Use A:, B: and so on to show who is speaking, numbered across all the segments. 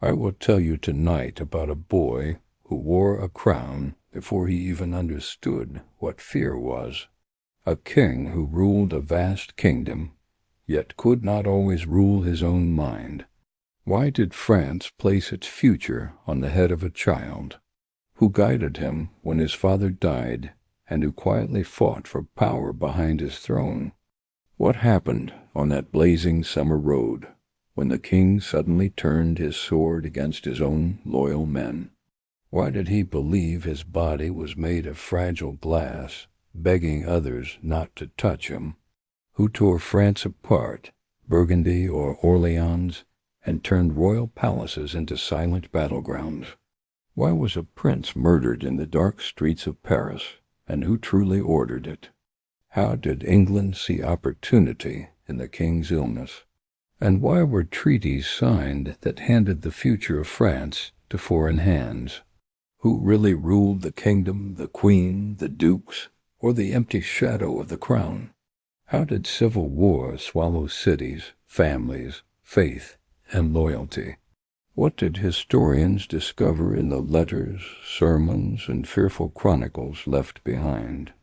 A: I will tell you tonight about a boy who wore a crown before he even understood what fear was. A king who ruled a vast kingdom, yet could not always rule his own mind. Why did France place its future on the head of a child? Who guided him when his father died, and who quietly fought for power behind his throne? What happened on that blazing summer road when the king suddenly turned his sword against his own loyal men? Why did he believe his body was made of fragile glass, begging others not to touch him? Who tore France apart, Burgundy or Orleans, and turned royal palaces into silent battlegrounds? Why was a prince murdered in the dark streets of Paris, and who truly ordered it? How did England see opportunity in the king's illness? And why were treaties signed that handed the future of France to foreign hands? Who really ruled the kingdom, the queen, the dukes, or the empty shadow of the crown? How did civil war swallow cities, families, faith, and loyalty? What did historians discover in the letters, sermons, and fearful chronicles left behind?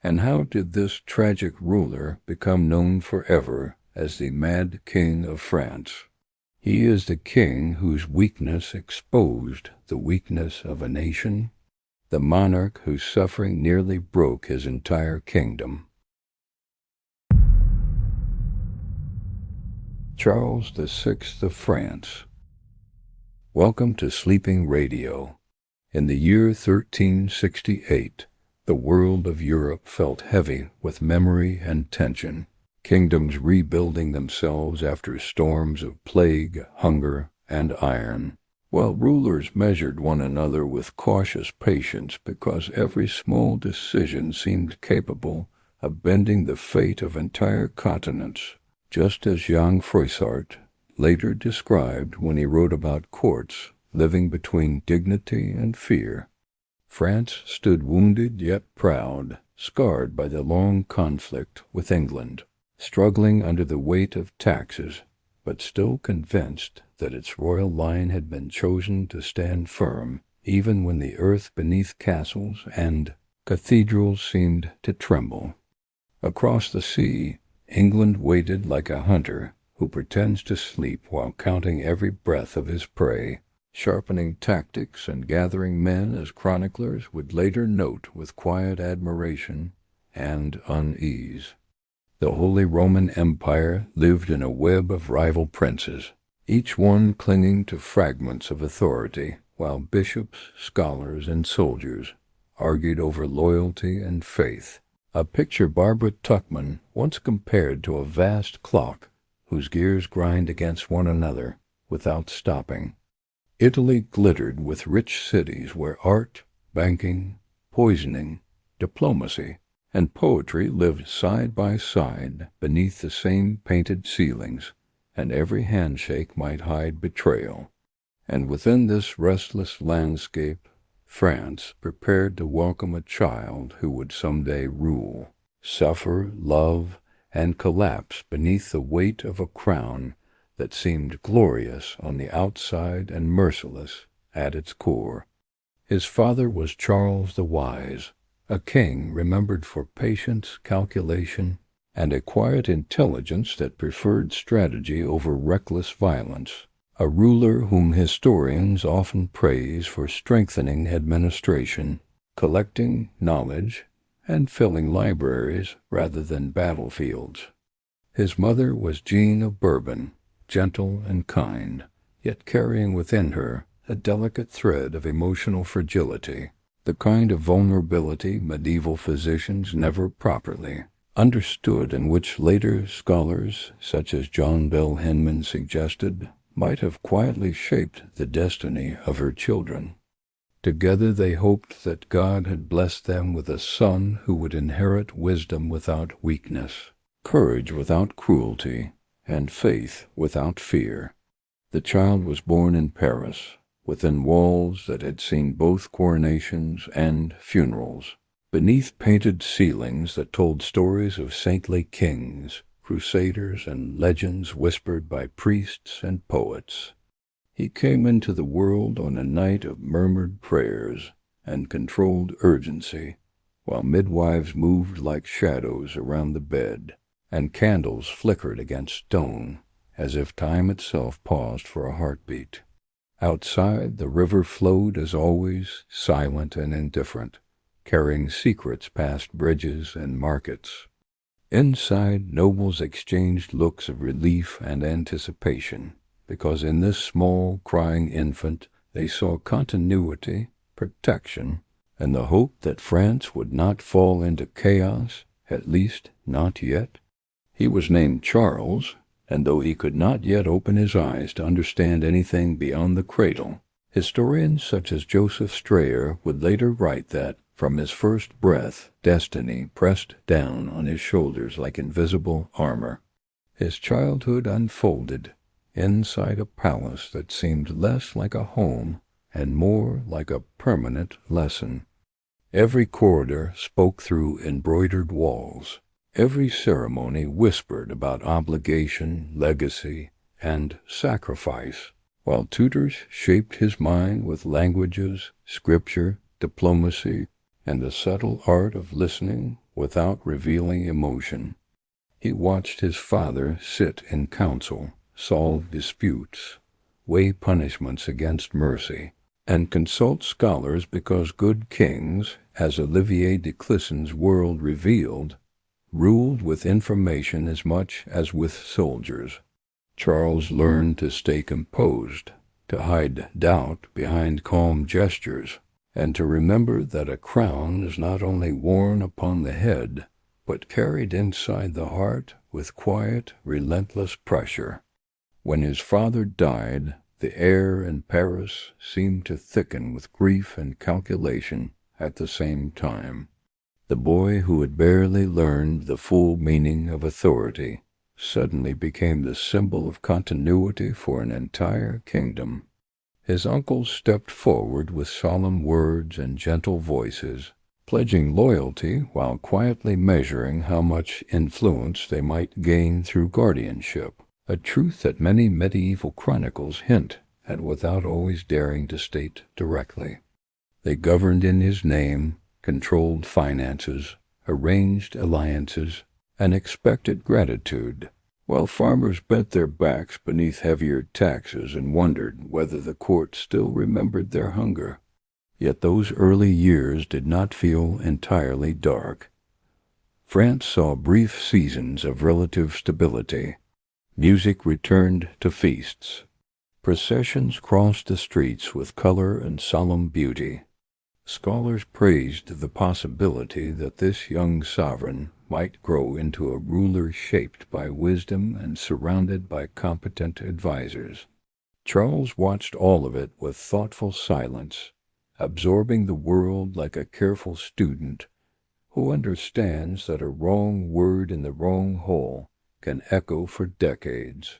A: And how did this tragic ruler become known forever as the Mad King of France? He is the king whose weakness exposed the weakness of a nation, the monarch whose suffering nearly broke his entire kingdom. Charles VI of France. Welcome to Sleeping Radio. In the year 1368, the world of Europe felt heavy with memory and tension, kingdoms rebuilding themselves after storms of plague, hunger, and iron, while rulers measured one another with cautious patience because every small decision seemed capable of bending the fate of entire continents, just as Jean Froissart later described when he wrote about courts living between dignity and fear. France stood wounded yet proud, scarred by the long conflict with England, struggling under the weight of taxes, but still convinced that its royal line had been chosen to stand firm, even when the earth beneath castles and cathedrals seemed to tremble. Across the sea, England waited like a hunter who pretends to sleep while counting every breath of his prey, sharpening tactics and gathering men as chroniclers would later note with quiet admiration and unease. The Holy Roman Empire lived in a web of rival princes, each one clinging to fragments of authority, while bishops, scholars, and soldiers argued over loyalty and faith. A picture Barbara Tuchman once compared to a vast clock whose gears grind against one another without stopping. Italy glittered with rich cities where art, banking, poisoning, diplomacy, and poetry lived side by side beneath the same painted ceilings, and every handshake might hide betrayal. And within this restless landscape, France prepared to welcome a child who would someday rule, suffer, love, and collapse beneath the weight of a crown that seemed glorious on the outside and merciless at its core. His father was Charles the Wise, a king remembered for patience, calculation, and a quiet intelligence that preferred strategy over reckless violence, a ruler whom historians often praise for strengthening administration, collecting knowledge, and filling libraries rather than battlefields. His mother was Jean of Bourbon, gentle and kind, yet carrying within her a delicate thread of emotional fragility, the kind of vulnerability medieval physicians never properly understood and which later scholars, such as John Bell Hinman suggested, might have quietly shaped the destiny of her children. Together they hoped that God had blessed them with a son who would inherit wisdom without weakness, courage without cruelty, and faith without fear. The child was born in Paris, within walls that had seen both coronations and funerals, beneath painted ceilings that told stories of saintly kings, crusaders, and legends whispered by priests and poets. He came into the world on a night of murmured prayers and controlled urgency, while midwives moved like shadows around the bed, and candles flickered against stone, as if time itself paused for a heartbeat. Outside, the river flowed as always, silent and indifferent, carrying secrets past bridges and markets. Inside, nobles exchanged looks of relief and anticipation, because in this small, crying infant they saw continuity, protection, and the hope that France would not fall into chaos, at least not yet. He was named Charles, and though he could not yet open his eyes to understand anything beyond the cradle, historians such as Joseph Strayer would later write that, from his first breath, destiny pressed down on his shoulders like invisible armor. His childhood unfolded inside a palace that seemed less like a home and more like a permanent lesson. Every corridor spoke through embroidered walls. Every ceremony whispered about obligation, legacy, and sacrifice, while tutors shaped his mind with languages, scripture, diplomacy, and the subtle art of listening without revealing emotion. He watched his father sit in council, solve disputes, weigh punishments against mercy, and consult scholars because good kings, as Olivier de Clisson's World revealed, ruled with information as much as with soldiers. Charles learned to stay composed, to hide doubt behind calm gestures, and to remember that a crown is not only worn upon the head, but carried inside the heart with quiet, relentless pressure. When his father died, the air in Paris seemed to thicken with grief and calculation at the same time. The boy who had barely learned the full meaning of authority suddenly became the symbol of continuity for an entire kingdom. His uncles stepped forward with solemn words and gentle voices, pledging loyalty while quietly measuring how much influence they might gain through guardianship, a truth that many medieval chronicles hint at without always daring to state directly. They governed in his name, controlled finances, arranged alliances, and expected gratitude, while farmers bent their backs beneath heavier taxes and wondered whether the court still remembered their hunger. Yet those early years did not feel entirely dark. France saw brief seasons of relative stability. Music returned to feasts. Processions crossed the streets with color and solemn beauty. Scholars praised the possibility that this young sovereign might grow into a ruler shaped by wisdom and surrounded by competent advisers. Charles watched all of it with thoughtful silence, absorbing the world like a careful student who understands that a wrong word in the wrong hole can echo for decades.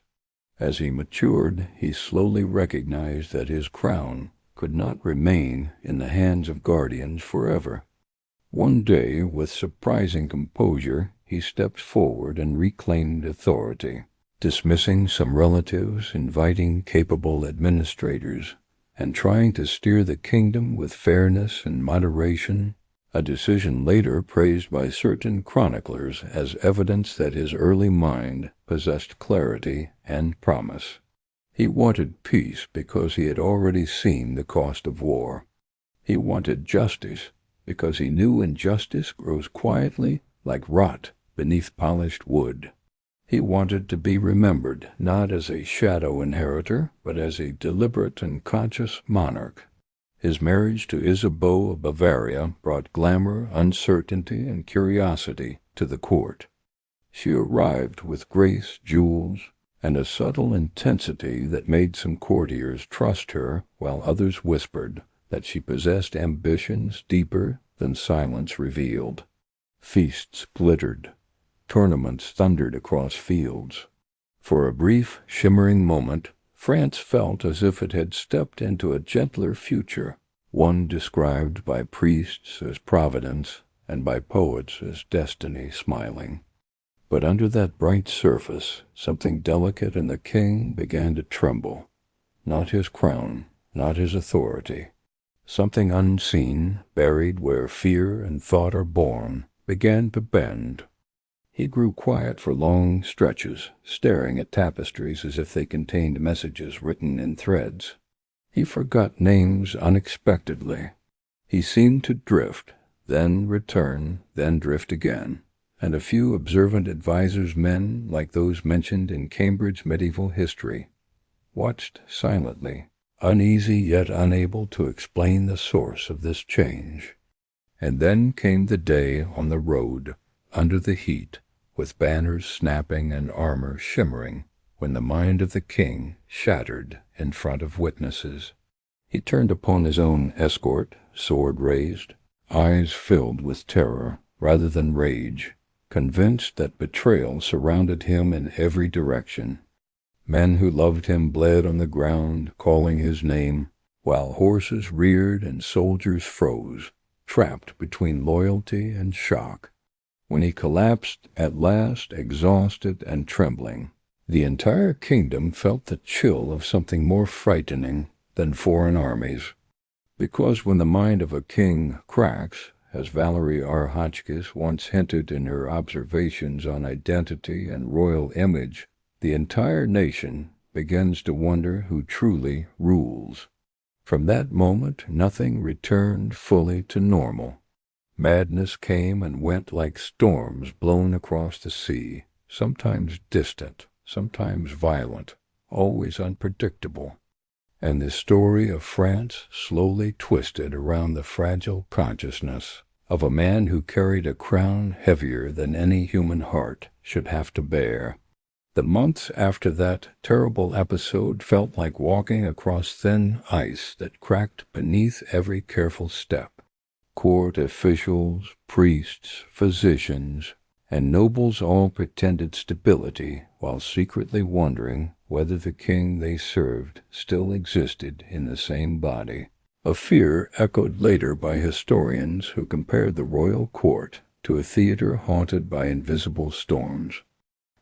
A: As he matured, he slowly recognized that his crown could not remain in the hands of guardians forever. One day, with surprising composure, he stepped forward and reclaimed authority, dismissing some relatives, inviting capable administrators, and trying to steer the kingdom with fairness and moderation, a decision later praised by certain chroniclers as evidence that his early mind possessed clarity and promise. He wanted peace because he had already seen the cost of war. He wanted justice because he knew injustice grows quietly like rot beneath polished wood. He wanted to be remembered not as a shadow inheritor, but as a deliberate and conscious monarch. His marriage to Isabeau of Bavaria brought glamour, uncertainty, and curiosity to the court. She arrived with grace, jewels, and a subtle intensity that made some courtiers trust her, while others whispered that she possessed ambitions deeper than silence revealed. Feasts glittered. Tournaments thundered across fields. For a brief, shimmering moment, France felt as if it had stepped into a gentler future, one described by priests as providence and by poets as destiny smiling. But under that bright surface, something delicate in the king began to tremble. not his crown, not his authority. Something unseen, buried where fear and thought are born, began to bend. He grew quiet for long stretches, staring at tapestries as if they contained messages written in threads. He forgot names unexpectedly. He seemed to drift, then return, then drift again, and a few observant advisers, men like those mentioned in Cambridge medieval history, watched silently, uneasy yet unable to explain the source of this change. And then came the day on the road, under the heat, with banners snapping and armor shimmering, when the mind of the king shattered in front of witnesses. He turned upon his own escort, sword raised, eyes filled with terror rather than rage, convinced that betrayal surrounded him in every direction. Men who loved him bled on the ground, calling his name, while horses reared and soldiers froze, trapped between loyalty and shock. When he collapsed at last, exhausted and trembling, the entire kingdom felt the chill of something more frightening than foreign armies. Because when the mind of a king cracks, as Valerie R. Hotchkiss once hinted in her observations on identity and royal image, the entire nation begins to wonder who truly rules. From that moment, nothing returned fully to normal. Madness came and went like storms blown across the sea, sometimes distant, sometimes violent, always unpredictable. And the story of France slowly twisted around the fragile consciousness of a man who carried a crown heavier than any human heart should have to bear. The months after that terrible episode felt like walking across thin ice that cracked beneath every careful step. Court officials, priests, physicians, and nobles all pretended stability while secretly wondering whether the king they served still existed in the same body. A fear echoed later by historians who compared the royal court to a theater haunted by invisible storms.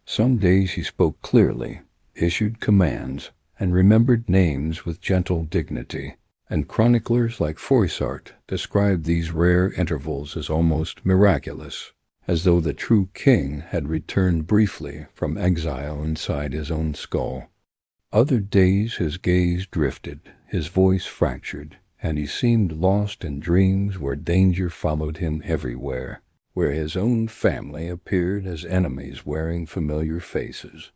A: Some days he spoke clearly, issued commands, and remembered names with gentle dignity, and chroniclers like Froissart described these rare intervals as almost miraculous, as though the true king had returned briefly from exile inside his own skull. Other days his gaze drifted, his voice fractured, and he seemed lost in dreams where danger followed him everywhere, where his own family appeared as enemies wearing familiar faces.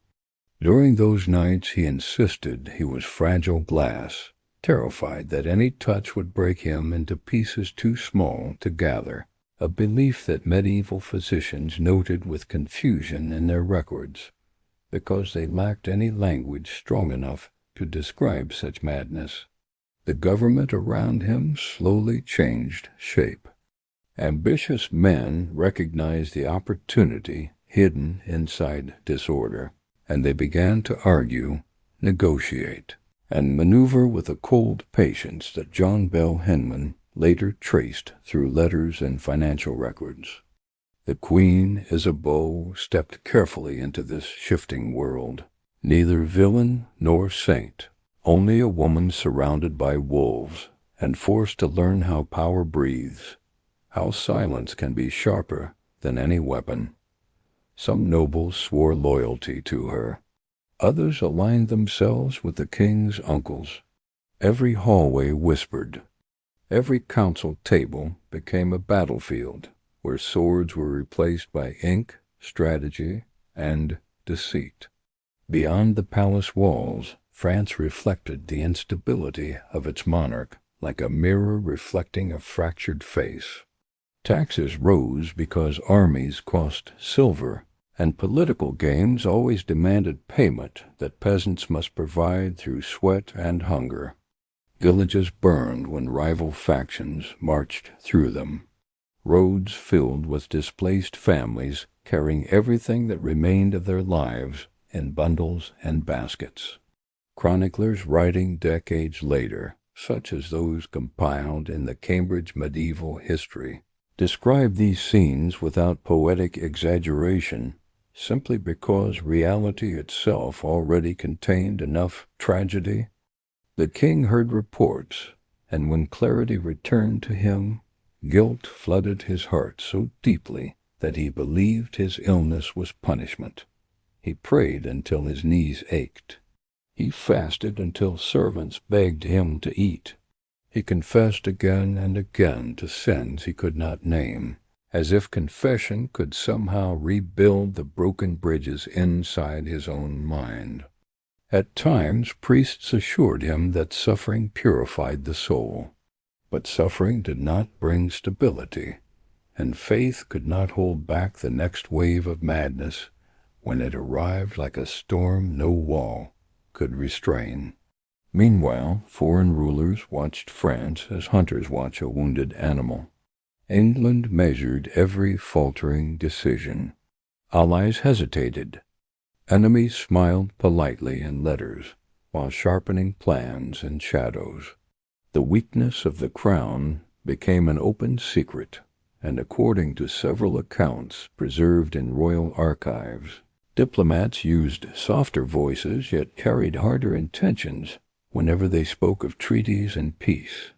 A: During those nights he insisted he was fragile glass, terrified that any touch would break him into pieces too small to gather, a belief that medieval physicians noted with confusion in their records, because they lacked any language strong enough to describe such madness. The government around him slowly changed shape. Ambitious men recognized the opportunity hidden inside disorder, and they began to argue, negotiate, and maneuver with a cold patience that John Bell Hinman later traced through letters and financial records. The Queen Isabeau stepped carefully into this shifting world, neither villain nor saint, only a woman surrounded by wolves and forced to learn how power breathes, how silence can be sharper than any weapon. Some nobles swore loyalty to her. Others aligned themselves with the king's uncles. Every hallway whispered. Every council table became a battlefield where swords were replaced by ink, strategy, and deceit. Beyond the palace walls, France reflected the instability of its monarch like a mirror reflecting a fractured face. Taxes rose because armies cost silver, and political games always demanded payment that peasants must provide through sweat and hunger. Villages burned when rival factions marched through them. Roads filled with displaced families carrying everything that remained of their lives in bundles and baskets. Chroniclers writing decades later, such as those compiled in the Cambridge medieval history, describe these scenes without poetic exaggeration, simply because reality itself already contained enough tragedy The king heard reports, and when clarity returned to him, guilt flooded his heart so deeply that he believed his illness was punishment. He prayed until his knees ached. He fasted until servants begged him to eat. He confessed again and again to sins he could not name, as if confession could somehow rebuild the broken bridges inside his own mind. At times, priests assured him that suffering purified the soul, but suffering did not bring stability, and faith could not hold back the next wave of madness when it arrived like a storm no wall could restrain. Meanwhile, foreign rulers watched France as hunters watch a wounded animal. England measured every faltering decision. Allies hesitated. Enemies smiled politely in letters, while sharpening plans in shadows. The weakness of the crown became an open secret, and according to several accounts preserved in royal archives, diplomats used softer voices yet carried harder intentions whenever they spoke of treaties and peace,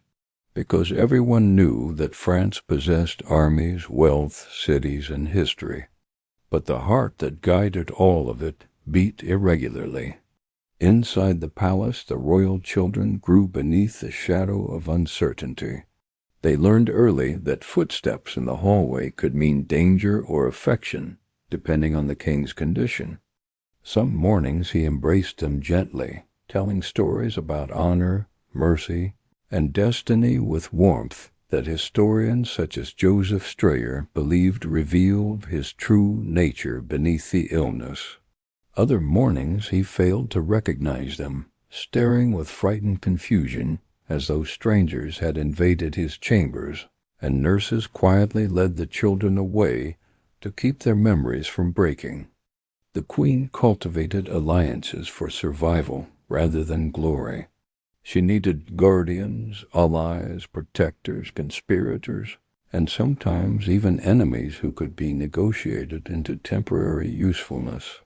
A: because everyone knew that France possessed armies, wealth, cities, and history. But the heart that guided all of it beat irregularly. Inside the palace, the royal children grew beneath the shadow of uncertainty. They learned early that footsteps in the hallway could mean danger or affection, depending on the king's condition. Some mornings he embraced them gently, telling stories about honor, mercy, and destiny with warmth that historians such as Joseph Strayer believed revealed his true nature beneath the illness. Other mornings he failed to recognize them, staring with frightened confusion as though strangers had invaded his chambers, and nurses quietly led the children away to keep their memories from breaking. The queen cultivated alliances for survival rather than glory. She needed guardians, allies, protectors, conspirators, and sometimes even enemies who could be negotiated into temporary usefulness.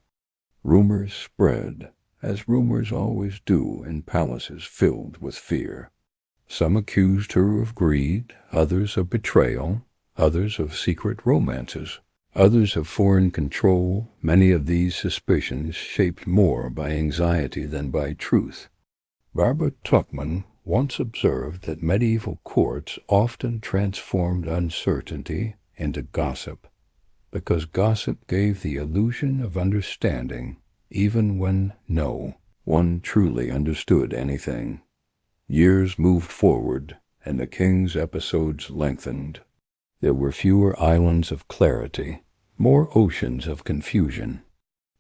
A: Rumors spread, as rumors always do in palaces filled with fear. Some accused her of greed, others of betrayal, others of secret romances, others of foreign control. Many of these suspicions shaped more by anxiety than by truth. Barbara Tuchman once observed that medieval courts often transformed uncertainty into gossip, because gossip gave the illusion of understanding, even when no one truly understood anything. Years moved forward, and the king's episodes lengthened. There were fewer islands of clarity, more oceans of confusion.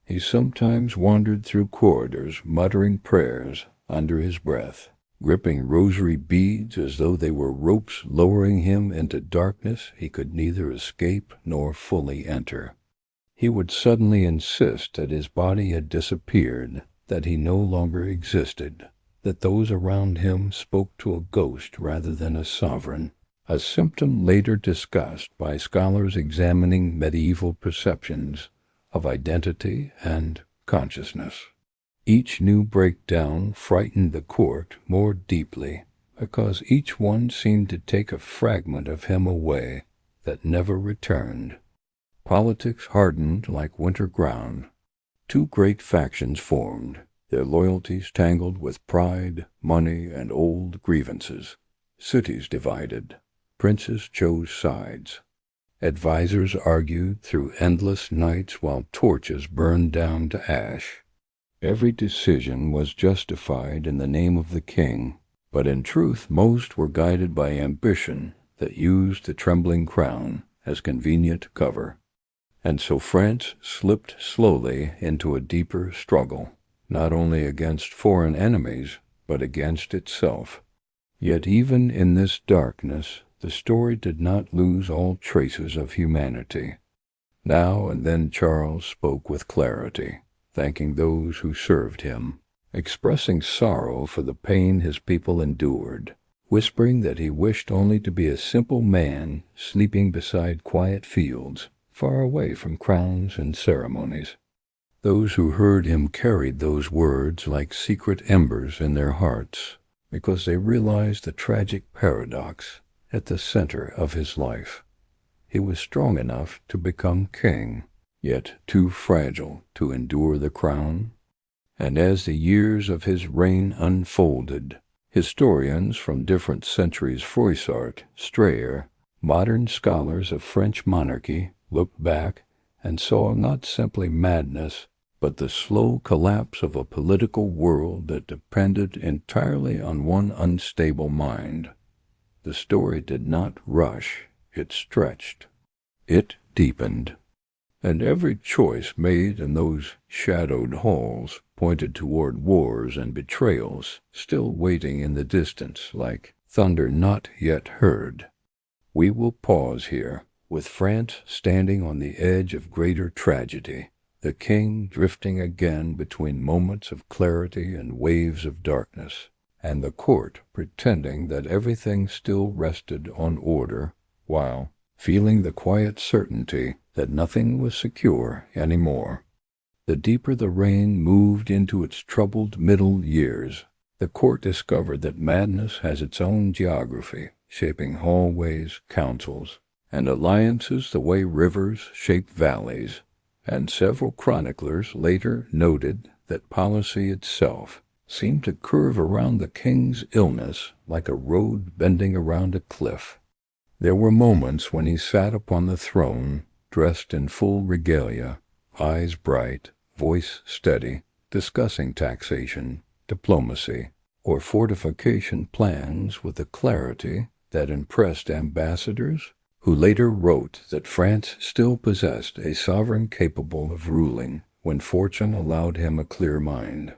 A: He sometimes wandered through corridors, muttering prayers under his breath, gripping rosary beads as though they were ropes lowering him into darkness he could neither escape nor fully enter. He would suddenly insist that his body had disappeared, that he no longer existed, that those around him spoke to a ghost rather than a sovereign, a symptom later discussed by scholars examining medieval perceptions of identity and consciousness. Each new breakdown frightened the court more deeply, because each one seemed to take a fragment of him away that never returned. Politics hardened like winter ground. Two great factions formed, their loyalties tangled with pride, money, and old grievances. Cities divided. Princes chose sides. Advisors argued through endless nights while torches burned down to ash. Every decision was justified in the name of the king, but in truth most were guided by ambition that used the trembling crown as convenient cover. And so France slipped slowly into a deeper struggle, not only against foreign enemies, but against itself. Yet even in this darkness, the story did not lose all traces of humanity. Now and then Charles spoke with clarity, thanking those who served him, expressing sorrow for the pain his people endured, whispering that he wished only to be a simple man sleeping beside quiet fields, far away from crowns and ceremonies. Those who heard him carried those words like secret embers in their hearts, because they realized the tragic paradox at the center of his life. He was strong enough to become king, yet too fragile to endure the crown. And as the years of his reign unfolded, historians from different centuries, Froissart, Strayer, modern scholars of French monarchy, looked back and saw not simply madness, but the slow collapse of a political world that depended entirely on one unstable mind. The story did not rush, it stretched. It deepened. And every choice made in those shadowed halls pointed toward wars and betrayals still waiting in the distance like thunder not yet heard. We will pause here, with France standing on the edge of greater tragedy, the king drifting again between moments of clarity and waves of darkness, and the court pretending that everything still rested on order, while feeling the quiet certainty that nothing was secure anymore. The deeper the reign moved into its troubled middle years, the court discovered that madness has its own geography, shaping hallways, councils, and alliances the way rivers shape valleys, and several chroniclers later noted that policy itself seemed to curve around the king's illness like a road bending around a cliff. There were moments when he sat upon the throne, dressed in full regalia, eyes bright, voice steady, discussing taxation, diplomacy, or fortification plans with a clarity that impressed ambassadors who later wrote that France still possessed a sovereign capable of ruling when fortune allowed him a clear mind.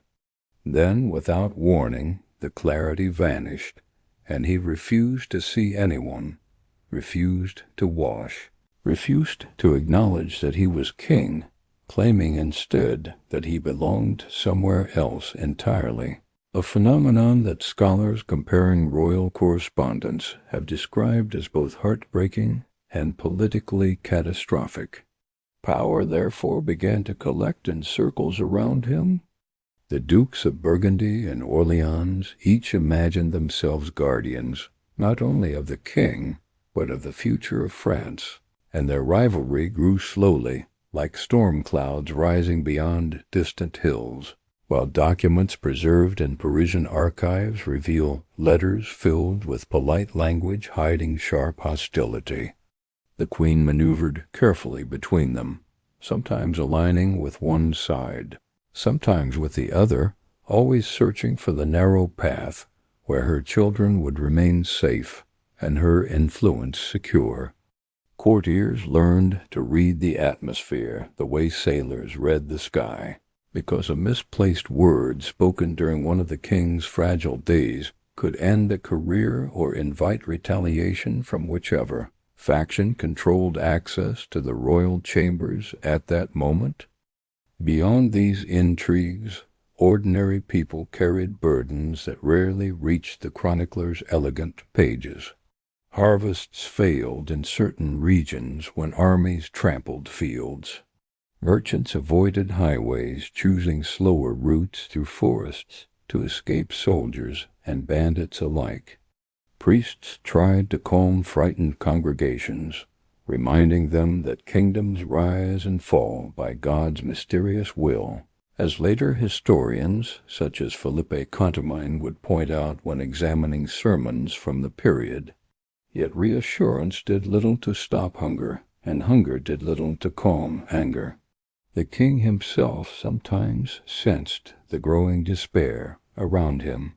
A: Then, without warning, the clarity vanished, and he refused to see anyone, refused to wash, refused to acknowledge that he was king, claiming instead that he belonged somewhere else entirely, a phenomenon that scholars comparing royal correspondence have described as both heartbreaking and politically catastrophic. Power therefore began to collect in circles around him. The Dukes of Burgundy and Orleans each imagined themselves guardians, not only of the king, but of the future of France, and their rivalry grew slowly, like storm clouds rising beyond distant hills, while documents preserved in Parisian archives reveal letters filled with polite language hiding sharp hostility. The queen maneuvered carefully between them, sometimes aligning with one side, sometimes with the other, always searching for the narrow path where her children would remain safe and her influence secure. Courtiers learned to read the atmosphere the way sailors read the sky, because a misplaced word spoken during one of the king's fragile days could end a career or invite retaliation from whichever faction controlled access to the royal chambers at that moment. Beyond these intrigues, ordinary people carried burdens that rarely reached the chronicler's elegant pages. Harvests failed in certain regions when armies trampled fields. Merchants avoided highways, choosing slower routes through forests to escape soldiers and bandits alike. Priests tried to calm frightened congregations, reminding them that kingdoms rise and fall by God's mysterious will, as later historians, such as Philippe Contamine, would point out when examining sermons from the period. Yet reassurance did little to stop hunger, and hunger did little to calm anger. The king himself sometimes sensed the growing despair around him.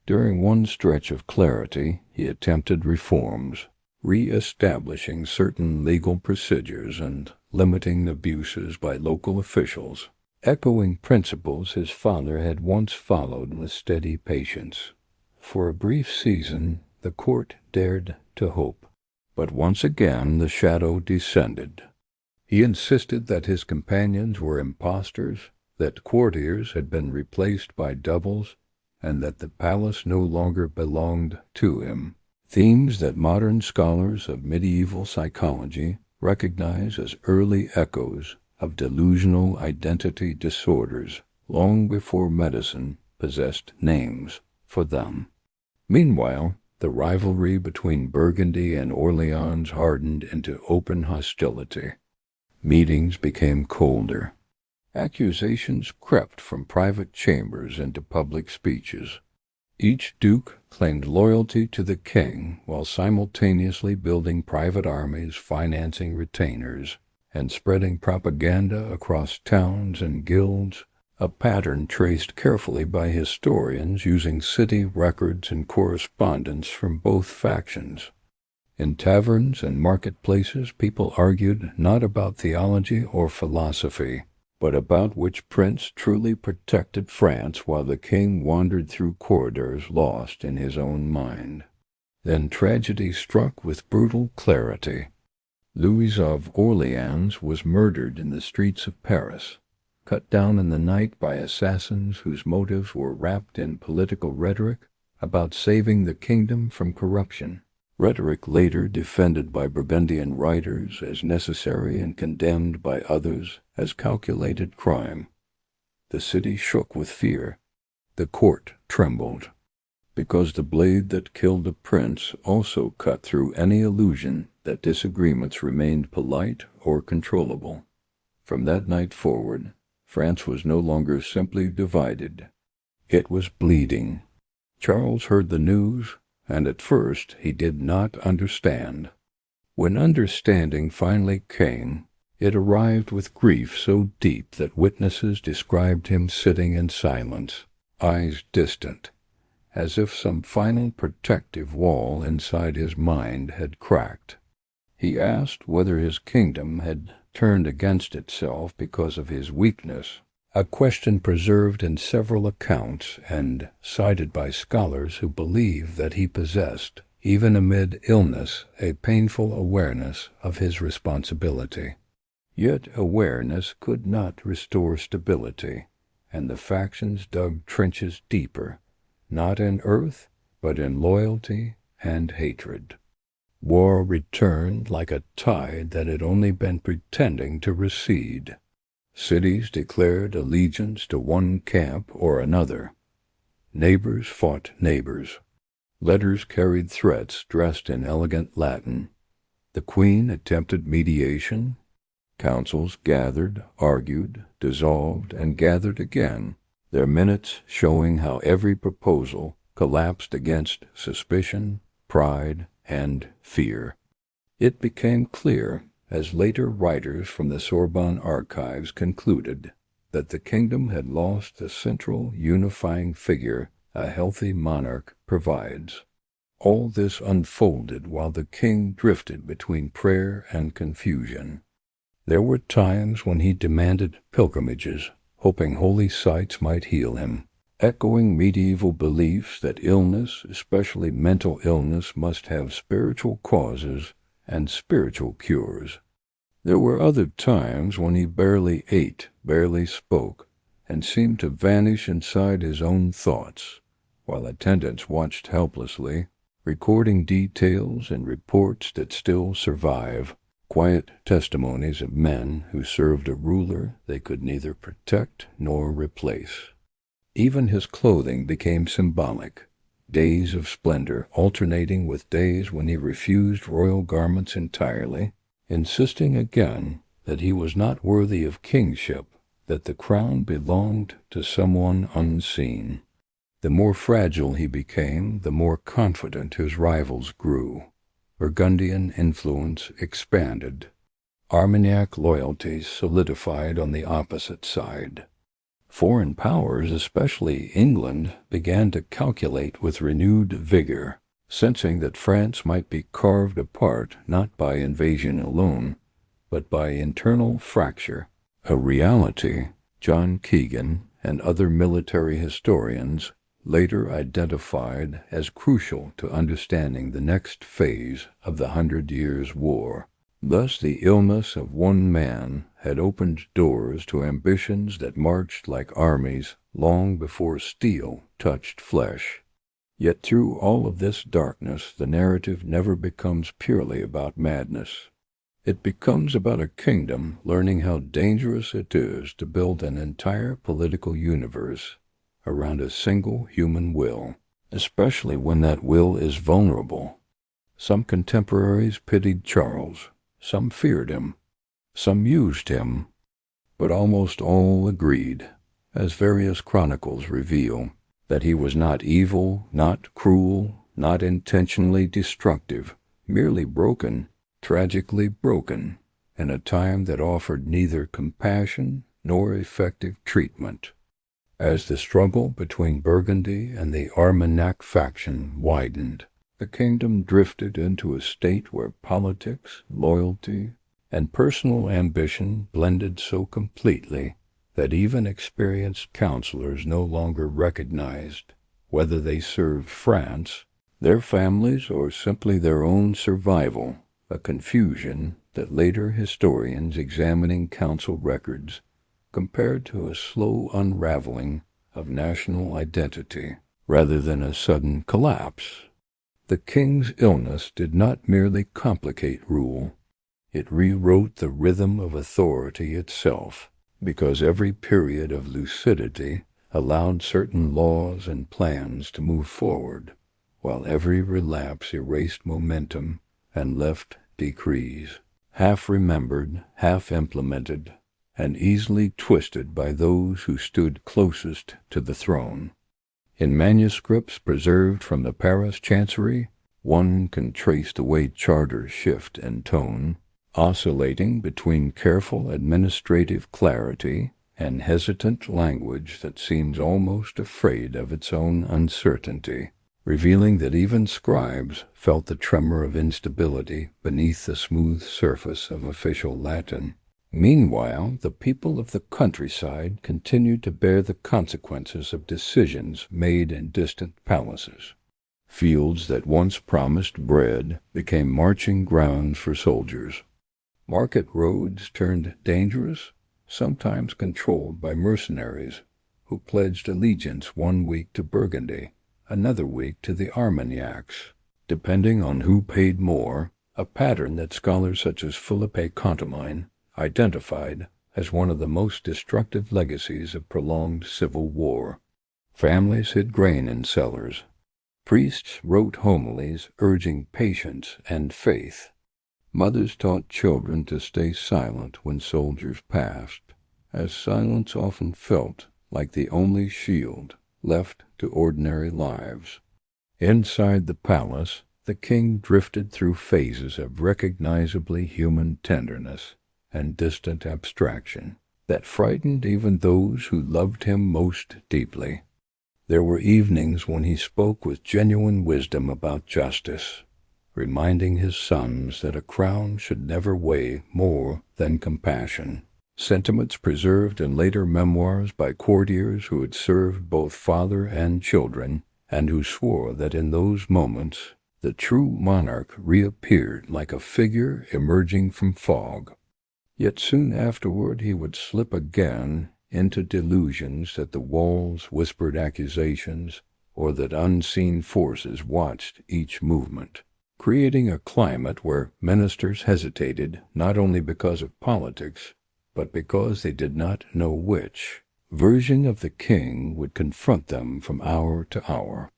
A: During one stretch of clarity, he attempted reforms, re-establishing certain legal procedures and limiting abuses by local officials, echoing principles his father had once followed with steady patience. For a brief season, the court dared to hope, but once again the shadow descended. He insisted that his companions were impostors, that courtiers had been replaced by doubles, and that the palace no longer belonged to him. Themes that modern scholars of medieval psychology recognize as early echoes of delusional identity disorders long before medicine possessed names for them. Meanwhile, the rivalry between Burgundy and Orleans hardened into open hostility. Meetings became colder. Accusations crept from private chambers into public speeches. Each duke claimed loyalty to the king while simultaneously building private armies, financing retainers, and spreading propaganda across towns and guilds, a pattern traced carefully by historians using city records and correspondence from both factions. In taverns and marketplaces, people argued not about theology or philosophy, but about which prince truly protected France while the king wandered through corridors lost in his own mind. Then tragedy struck with brutal clarity. Louis of Orleans was murdered in the streets of Paris, cut down in the night by assassins whose motives were wrapped in political rhetoric about saving the kingdom from corruption. Rhetoric later defended by Burgundian writers as necessary and condemned by others as calculated crime. The city shook with fear. The court trembled, because the blade that killed a prince also cut through any illusion that disagreements remained polite or controllable. From that night forward, France was no longer simply divided. It was bleeding. Charles heard the news, and at first he did not understand. When understanding finally came, it arrived with grief so deep that witnesses described him sitting in silence, eyes distant, as if some final protective wall inside his mind had cracked. He asked whether his kingdom had turned against itself because of his weakness, a question preserved in several accounts and cited by scholars who believe that he possessed, even amid illness, a painful awareness of his responsibility. Yet awareness could not restore stability, and the factions dug trenches deeper, not in earth, but in loyalty and hatred. War returned like a tide that had only been pretending to recede. Cities declared allegiance to one camp or another. Neighbors fought neighbors. Letters carried threats dressed in elegant Latin. The queen attempted mediation. Councils gathered, argued, dissolved, and gathered again, their minutes showing how every proposal collapsed against suspicion, pride, and fear. It became clear, as later writers from the Sorbonne archives concluded, that the kingdom had lost the central unifying figure a healthy monarch provides. All this unfolded while the king drifted between prayer and confusion. There were times when he demanded pilgrimages, hoping holy sites might heal him, echoing medieval beliefs that illness, especially mental illness, must have spiritual causes and spiritual cures. There were other times when he barely ate, barely spoke, and seemed to vanish inside his own thoughts, while attendants watched helplessly, recording details and reports that still survive, quiet testimonies of men who served a ruler they could neither protect nor replace. Even his clothing became symbolic, days of splendor alternating with days when he refused royal garments entirely, insisting again that he was not worthy of kingship, that the crown belonged to someone unseen. The more fragile he became, the more confident his rivals grew. Burgundian influence expanded. Armagnac loyalties solidified on the opposite side. Foreign powers, especially England, began to calculate with renewed vigor, sensing that France might be carved apart not by invasion alone, but by internal fracture, a reality John Keegan and other military historians later identified as crucial to understanding the next phase of the 100 Years' War. Thus the illness of one man had opened doors to ambitions that marched like armies long before steel touched flesh. Yet through all of this darkness, the narrative never becomes purely about madness. It becomes about a kingdom learning how dangerous it is to build an entire political universe around a single human will. especially when that will is vulnerable. Some contemporaries pitied Charles, some feared him, some used him, but almost all agreed, as various chronicles reveal, that he was not evil, not cruel, not intentionally destructive, merely broken, tragically broken, in a time that offered neither compassion nor effective treatment. As the struggle between Burgundy and the Armagnac faction widened, the kingdom drifted into a state where politics, loyalty, and personal ambition blended so completely that even experienced counselors no longer recognized whether they served France, their families, or simply their own survival, a confusion that later historians examining council records compared to a slow unraveling of national identity rather than a sudden collapse. The king's illness did not merely complicate rule, it rewrote the rhythm of authority itself, because every period of lucidity allowed certain laws and plans to move forward, while every relapse erased momentum and left decrees, half remembered, half implemented, and easily twisted by those who stood closest to the throne. In manuscripts preserved from the Paris Chancery, one can trace the way charters shift in tone, oscillating between careful administrative clarity and hesitant language that seems almost afraid of its own uncertainty, revealing that even scribes felt the tremor of instability beneath the smooth surface of official Latin. Meanwhile, the people of the countryside continued to bear the consequences of decisions made in distant palaces. Fields that once promised bread became marching grounds for soldiers. Market roads turned dangerous, sometimes controlled by mercenaries who pledged allegiance one week to Burgundy, another week to the Armagnacs, depending on who paid more, a pattern that scholars such as Philippe Contamine identified as one of the most destructive legacies of prolonged civil war. Families hid grain in cellars. Priests wrote homilies urging patience and faith. Mothers taught children to stay silent when soldiers passed, as silence often felt like the only shield left to ordinary lives. Inside the palace, the king drifted through phases of recognizably human tenderness and distant abstraction that frightened even those who loved him most deeply. There were evenings when he spoke with genuine wisdom about justice, reminding his sons that a crown should never weigh more than compassion. Sentiments preserved in later memoirs by courtiers who had served both father and children, and who swore that in those moments the true monarch reappeared like a figure emerging from fog. Yet soon afterward he would slip again into delusions that the walls whispered accusations, or that unseen forces watched each movement, creating a climate where ministers hesitated not only because of politics, but because they did not know which version of the king would confront them from hour to hour.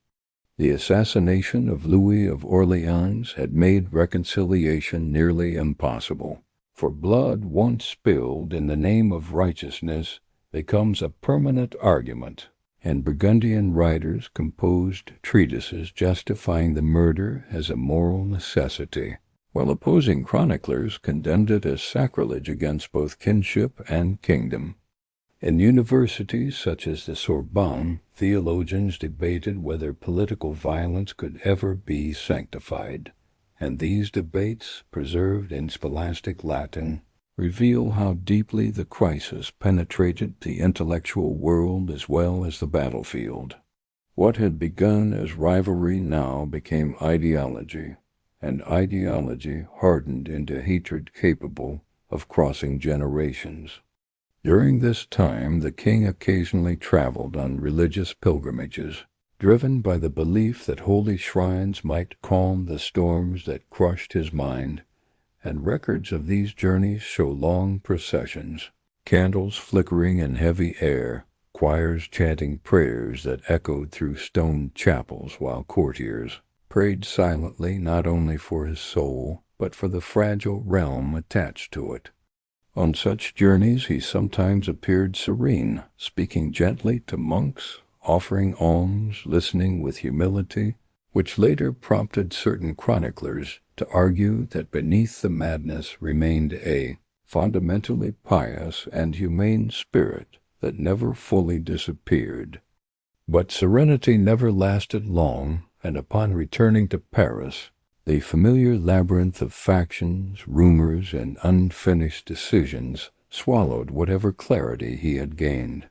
A: The assassination of Louis of Orleans had made reconciliation nearly impossible, for blood once spilled in the name of righteousness becomes a permanent argument, and Burgundian writers composed treatises justifying the murder as a moral necessity, while opposing chroniclers condemned it as sacrilege against both kinship and kingdom. In universities such as the Sorbonne, theologians debated whether political violence could ever be sanctified, and these debates, preserved in scholastic Latin, reveal how deeply the crisis penetrated the intellectual world as well as the battlefield. What had begun as rivalry now became ideology, and ideology hardened into hatred capable of crossing generations. During this time, the king occasionally traveled on religious pilgrimages, driven by the belief that holy shrines might calm the storms that crushed his mind, and records of these journeys show long processions, candles flickering in heavy air, choirs chanting prayers that echoed through stone chapels while courtiers prayed silently not only for his soul, but for the fragile realm attached to it. On such journeys he sometimes appeared serene, speaking gently to monks, offering alms, listening with humility, which later prompted certain chroniclers to argue that beneath the madness remained a fundamentally pious and humane spirit that never fully disappeared. But serenity never lasted long, and upon returning to Paris, the familiar labyrinth of factions, rumors, and unfinished decisions swallowed whatever clarity he had gained.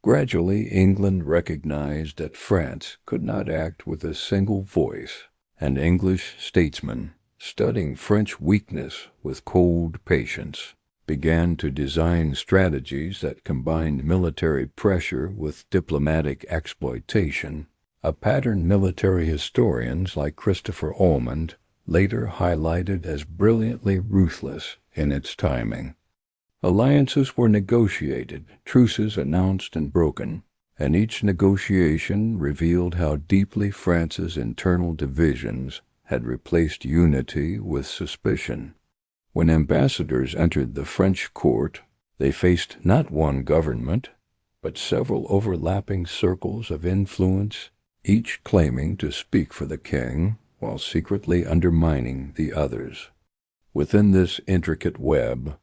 A: Gradually, England recognized that France could not act with a single voice, and English statesmen, studying French weakness with cold patience, began to design strategies that combined military pressure with diplomatic exploitation, a pattern military historians like Christopher Almond later highlighted as brilliantly ruthless in its timing. Alliances were negotiated, truces announced and broken, and each negotiation revealed how deeply France's internal divisions had replaced unity with suspicion. When ambassadors entered the French court, they faced not one government, but several overlapping circles of influence, each claiming to speak for the king while secretly undermining the others. Within this intricate web,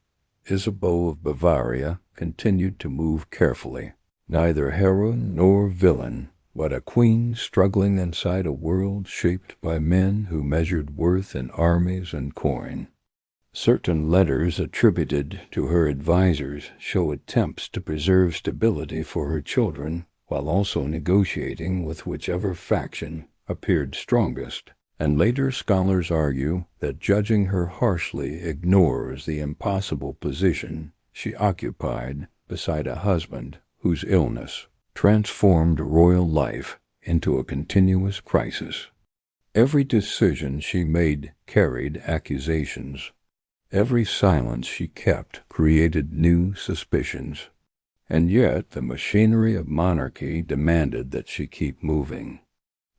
A: Isabeau of Bavaria continued to move carefully, neither heroine nor villain, but a queen struggling inside a world shaped by men who measured worth in armies and coin. Certain letters attributed to her advisers show attempts to preserve stability for her children while also negotiating with whichever faction appeared strongest, and later scholars argue that judging her harshly ignores the impossible position she occupied beside a husband whose illness transformed royal life into a continuous crisis. Every decision she made carried accusations. Every silence she kept created new suspicions. And yet the machinery of monarchy demanded that she keep moving.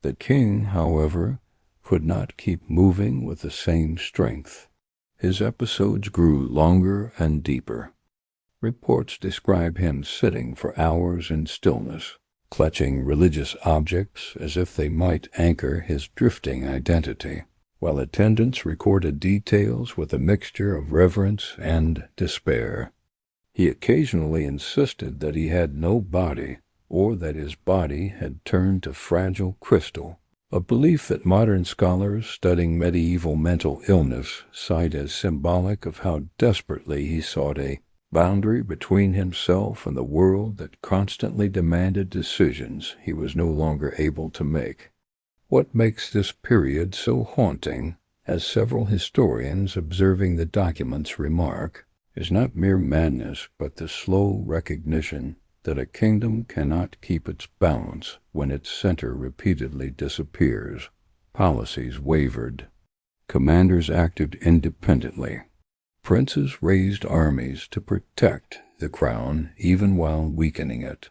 A: The king, however, could not keep moving with the same strength. His episodes grew longer and deeper. Reports describe him sitting for hours in stillness, clutching religious objects as if they might anchor his drifting identity, while attendants recorded details with a mixture of reverence and despair. He occasionally insisted that he had no body, or that his body had turned to fragile crystal, a belief that modern scholars studying medieval mental illness cite as symbolic of how desperately he sought a boundary between himself and the world that constantly demanded decisions he was no longer able to make. What makes this period so haunting, as several historians observing the documents remark, is not mere madness but the slow recognition that a kingdom cannot keep its balance when its center repeatedly disappears. Policies wavered. Commanders acted independently. Princes raised armies to protect the crown even while weakening it.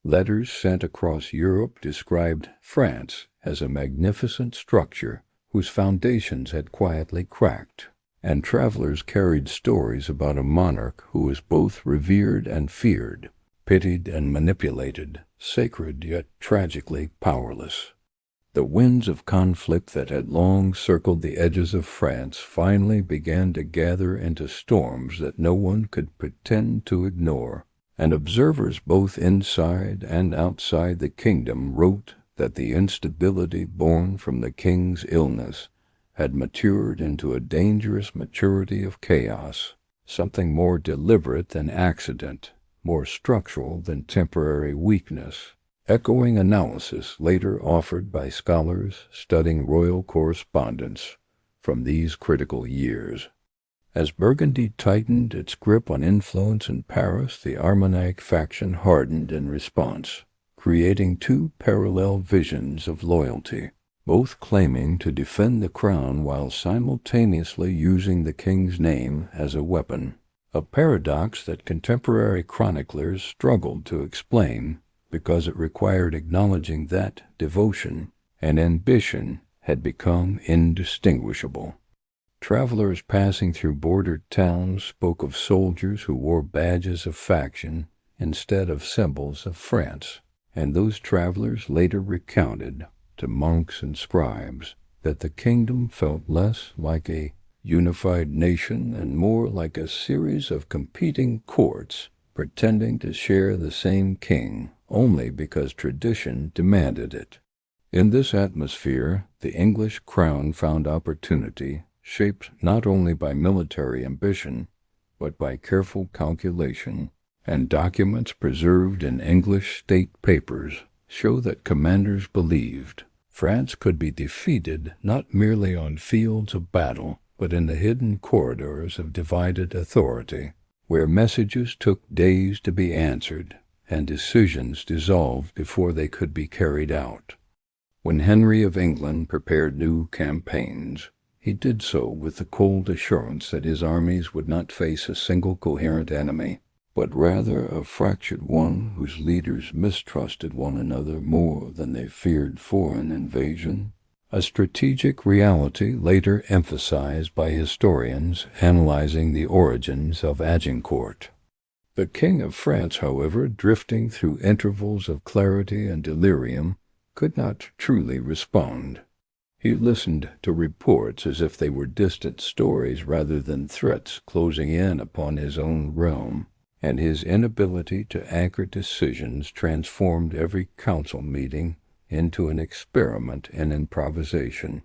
A: Letters sent across Europe described France as a magnificent structure whose foundations had quietly cracked, and travelers carried stories about a monarch who was both revered and feared, pitied and manipulated, sacred yet tragically powerless. The winds of conflict that had long circled the edges of France finally began to gather into storms that no one could pretend to ignore, and observers both inside and outside the kingdom wrote that the instability born from the king's illness had matured into a dangerous maturity of chaos, something more deliberate than accident, more structural than temporary weakness, echoing analysis later offered by scholars studying royal correspondence from these critical years. As Burgundy tightened its grip on influence in Paris, the Armagnac faction hardened in response, creating two parallel visions of loyalty, both claiming to defend the crown while simultaneously using the king's name as a weapon. a paradox that contemporary chroniclers struggled to explain because it required acknowledging that devotion and ambition had become indistinguishable. Travelers passing through bordered towns spoke of soldiers who wore badges of faction instead of symbols of France, and those travelers later recounted to monks and scribes that the kingdom felt less like a unified nation and more like a series of competing courts pretending to share the same king only because tradition demanded it. In this atmosphere, the English crown found opportunity, shaped not only by military ambition, but by careful calculation, and documents preserved in English state papers show that commanders believed France could be defeated not merely on fields of battle, but in the hidden corridors of divided authority, where messages took days to be answered and decisions dissolved before they could be carried out. When Henry of England prepared new campaigns, he did so with the cold assurance that his armies would not face a single coherent enemy, but rather a fractured one whose leaders mistrusted one another more than they feared foreign invasion, a strategic reality later emphasized by historians analyzing the origins of Agincourt. The King of France, however, drifting through intervals of clarity and delirium, could not truly respond. He listened to reports as if they were distant stories rather than threats closing in upon his own realm, and his inability to anchor decisions transformed every council meeting into an experiment in improvisation.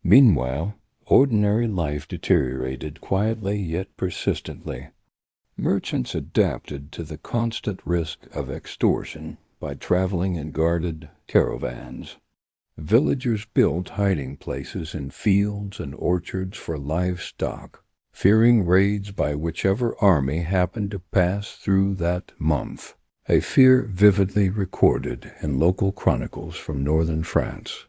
A: Meanwhile, ordinary life deteriorated quietly yet persistently. Merchants adapted to the constant risk of extortion by traveling in guarded caravans. Villagers built hiding places in fields and orchards for livestock, fearing raids by whichever army happened to pass through that month, a fear vividly recorded in local chronicles from northern France.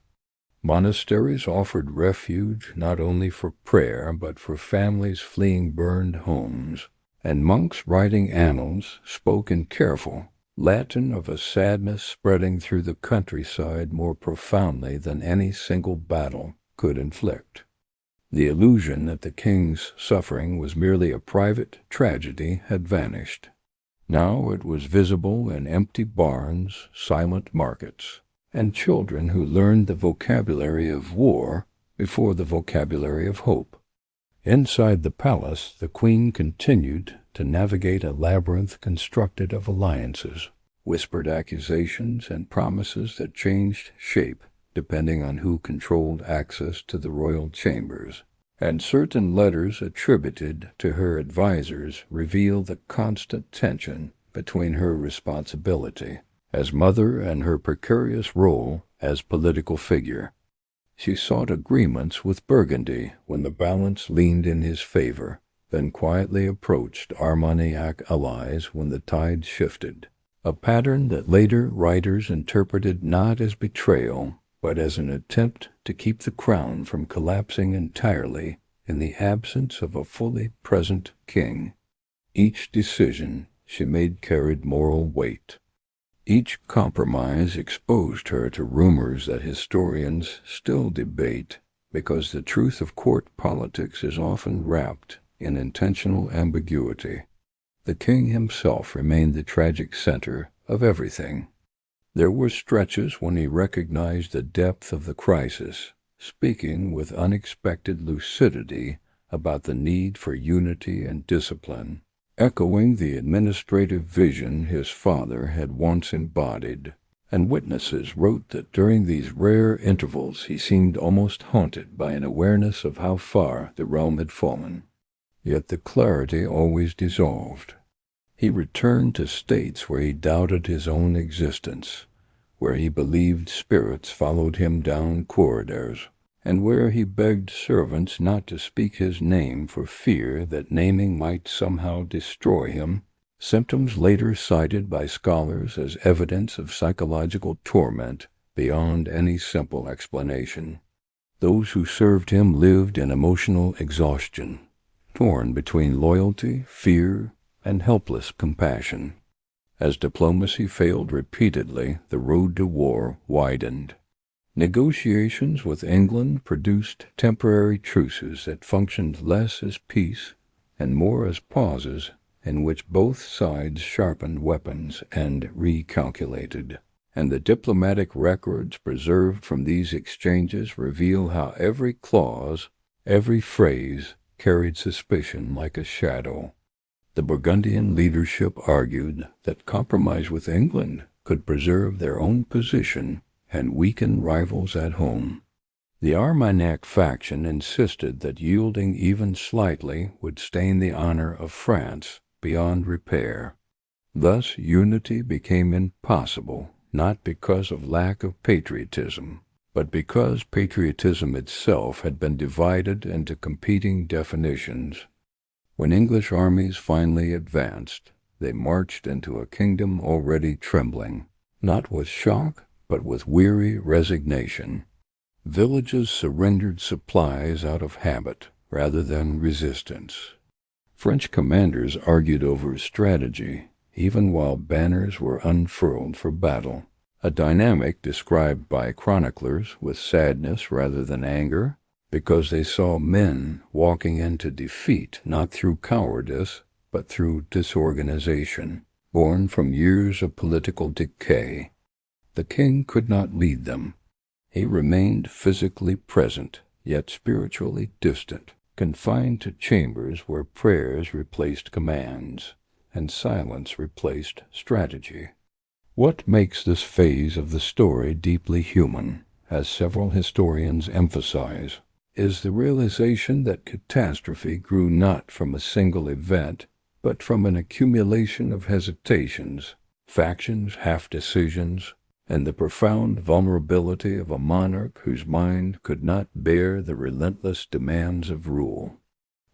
A: Monasteries offered refuge not only for prayer but for families fleeing burned homes, and monks writing annals spoke in careful Latin of a sadness spreading through the countryside more profoundly than any single battle could inflict. The illusion that the king's suffering was merely a private tragedy had vanished. Now it was visible in empty barns, silent markets, and children who learned the vocabulary of war before the vocabulary of hope. Inside the palace, the queen continued to navigate a labyrinth constructed of alliances, whispered accusations, and promises that changed shape depending on who controlled access to the royal chambers. And certain letters attributed to her advisers reveal the constant tension between her responsibility as mother and her precarious role as political figure. She sought agreements with Burgundy when the balance leaned in his favor, then quietly approached Armagnac allies when the tide shifted, a pattern that later writers interpreted not as betrayal, but as an attempt to keep the crown from collapsing entirely in the absence of a fully present king. Each decision she made carried moral weight. Each compromise exposed her to rumors that historians still debate, because the truth of court politics is often wrapped in intentional ambiguity. The king himself remained the tragic center of everything. There were stretches when he recognized the depth of the crisis, speaking with unexpected lucidity about the need for unity and discipline, echoing the administrative vision his father had once embodied, and witnesses wrote that during these rare intervals he seemed almost haunted by an awareness of how far the realm had fallen. Yet the clarity always dissolved. He returned to states where he doubted his own existence, where he believed spirits followed him down corridors, and where he begged servants not to speak his name for fear that naming might somehow destroy him, symptoms later cited by scholars as evidence of psychological torment beyond any simple explanation. Those who served him lived in emotional exhaustion, torn between loyalty, fear, and helpless compassion. As diplomacy failed repeatedly, the road to war widened. Negotiations with England produced temporary truces that functioned less as peace and more as pauses in which both sides sharpened weapons and recalculated. And the diplomatic records preserved from these exchanges reveal how every clause, every phrase, carried suspicion like a shadow. The Burgundian leadership argued that compromise with England could preserve their own position and weaken rivals at home. The Armagnac faction insisted that yielding even slightly would stain the honor of France beyond repair. Thus unity became impossible, not because of lack of patriotism, but because patriotism itself had been divided into competing definitions. When English armies finally advanced, they marched into a kingdom already trembling, not with shock, but with weary resignation. Villages surrendered supplies out of habit rather than resistance. French commanders argued over strategy, even while banners were unfurled for battle, a dynamic described by chroniclers with sadness rather than anger, because they saw men walking into defeat not through cowardice, but through disorganization, born from years of political decay. The king could not lead them. He remained physically present, yet spiritually distant, confined to chambers where prayers replaced commands, and silence replaced strategy. What makes this phase of the story deeply human, as several historians emphasize, is the realization that catastrophe grew not from a single event, but from an accumulation of hesitations, factions, half-decisions, and the profound vulnerability of a monarch whose mind could not bear the relentless demands of rule.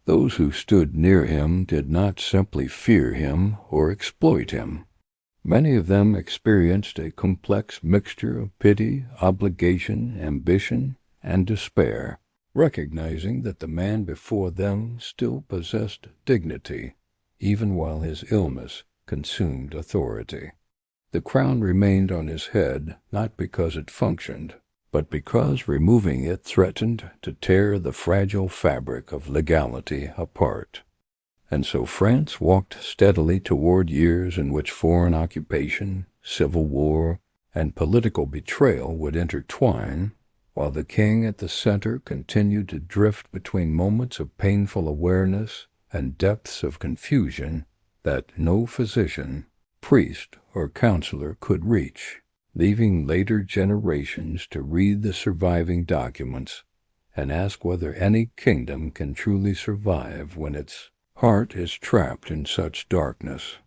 A: Those who stood near him did not simply fear him or exploit him. Many of them experienced a complex mixture of pity, obligation, ambition, and despair, recognizing that the man before them still possessed dignity, even while his illness consumed authority. The crown remained on his head not because it functioned, but because removing it threatened to tear the fragile fabric of legality apart. And so France walked steadily toward years in which foreign occupation, civil war, and political betrayal would intertwine, while the king at the center continued to drift between moments of painful awareness and depths of confusion that no physician, priest, or counselor could reach, leaving later generations to read the surviving documents and ask whether any kingdom can truly survive when its heart is trapped in such darkness.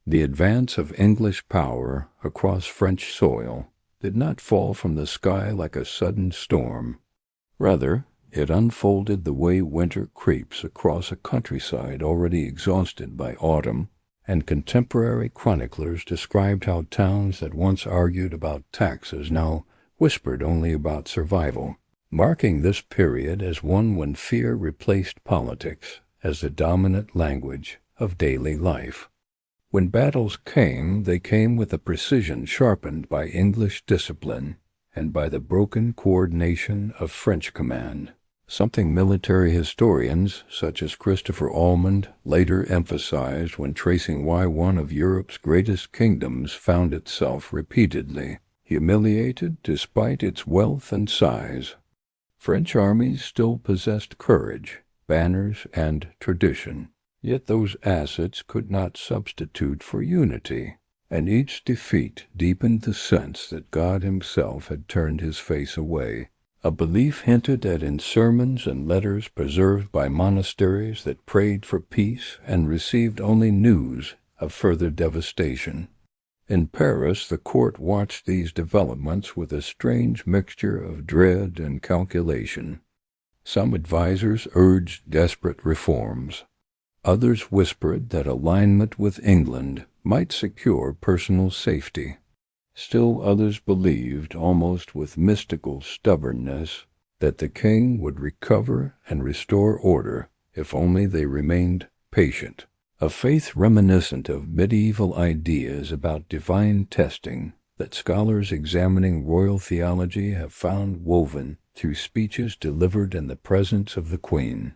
A: The advance of English power across French soil did not fall from the sky like a sudden storm. Rather, it unfolded the way winter creeps across a countryside already exhausted by autumn, and contemporary chroniclers described how towns that once argued about taxes now whispered only about survival, marking this period as one when fear replaced politics as the dominant language of daily life. When battles came, they came with a precision sharpened by English discipline and by the broken coordination of French command, something military historians such as Christopher Almond later emphasized when tracing why one of Europe's greatest kingdoms found itself repeatedly humiliated despite its wealth and size. French armies still possessed courage, banners, and tradition, yet those assets could not substitute for unity, and each defeat deepened the sense that God himself had turned his face away, a belief hinted at in sermons and letters preserved by monasteries that prayed for peace and received only news of further devastation. In Paris, the court watched these developments with a strange mixture of dread and calculation. Some advisers urged desperate reforms. Others whispered that alignment with England might secure personal safety. Still others believed, almost with mystical stubbornness, that the king would recover and restore order if only they remained patient. A faith reminiscent of medieval ideas about divine testing that scholars examining royal theology have found woven through speeches delivered in the presence of the Queen.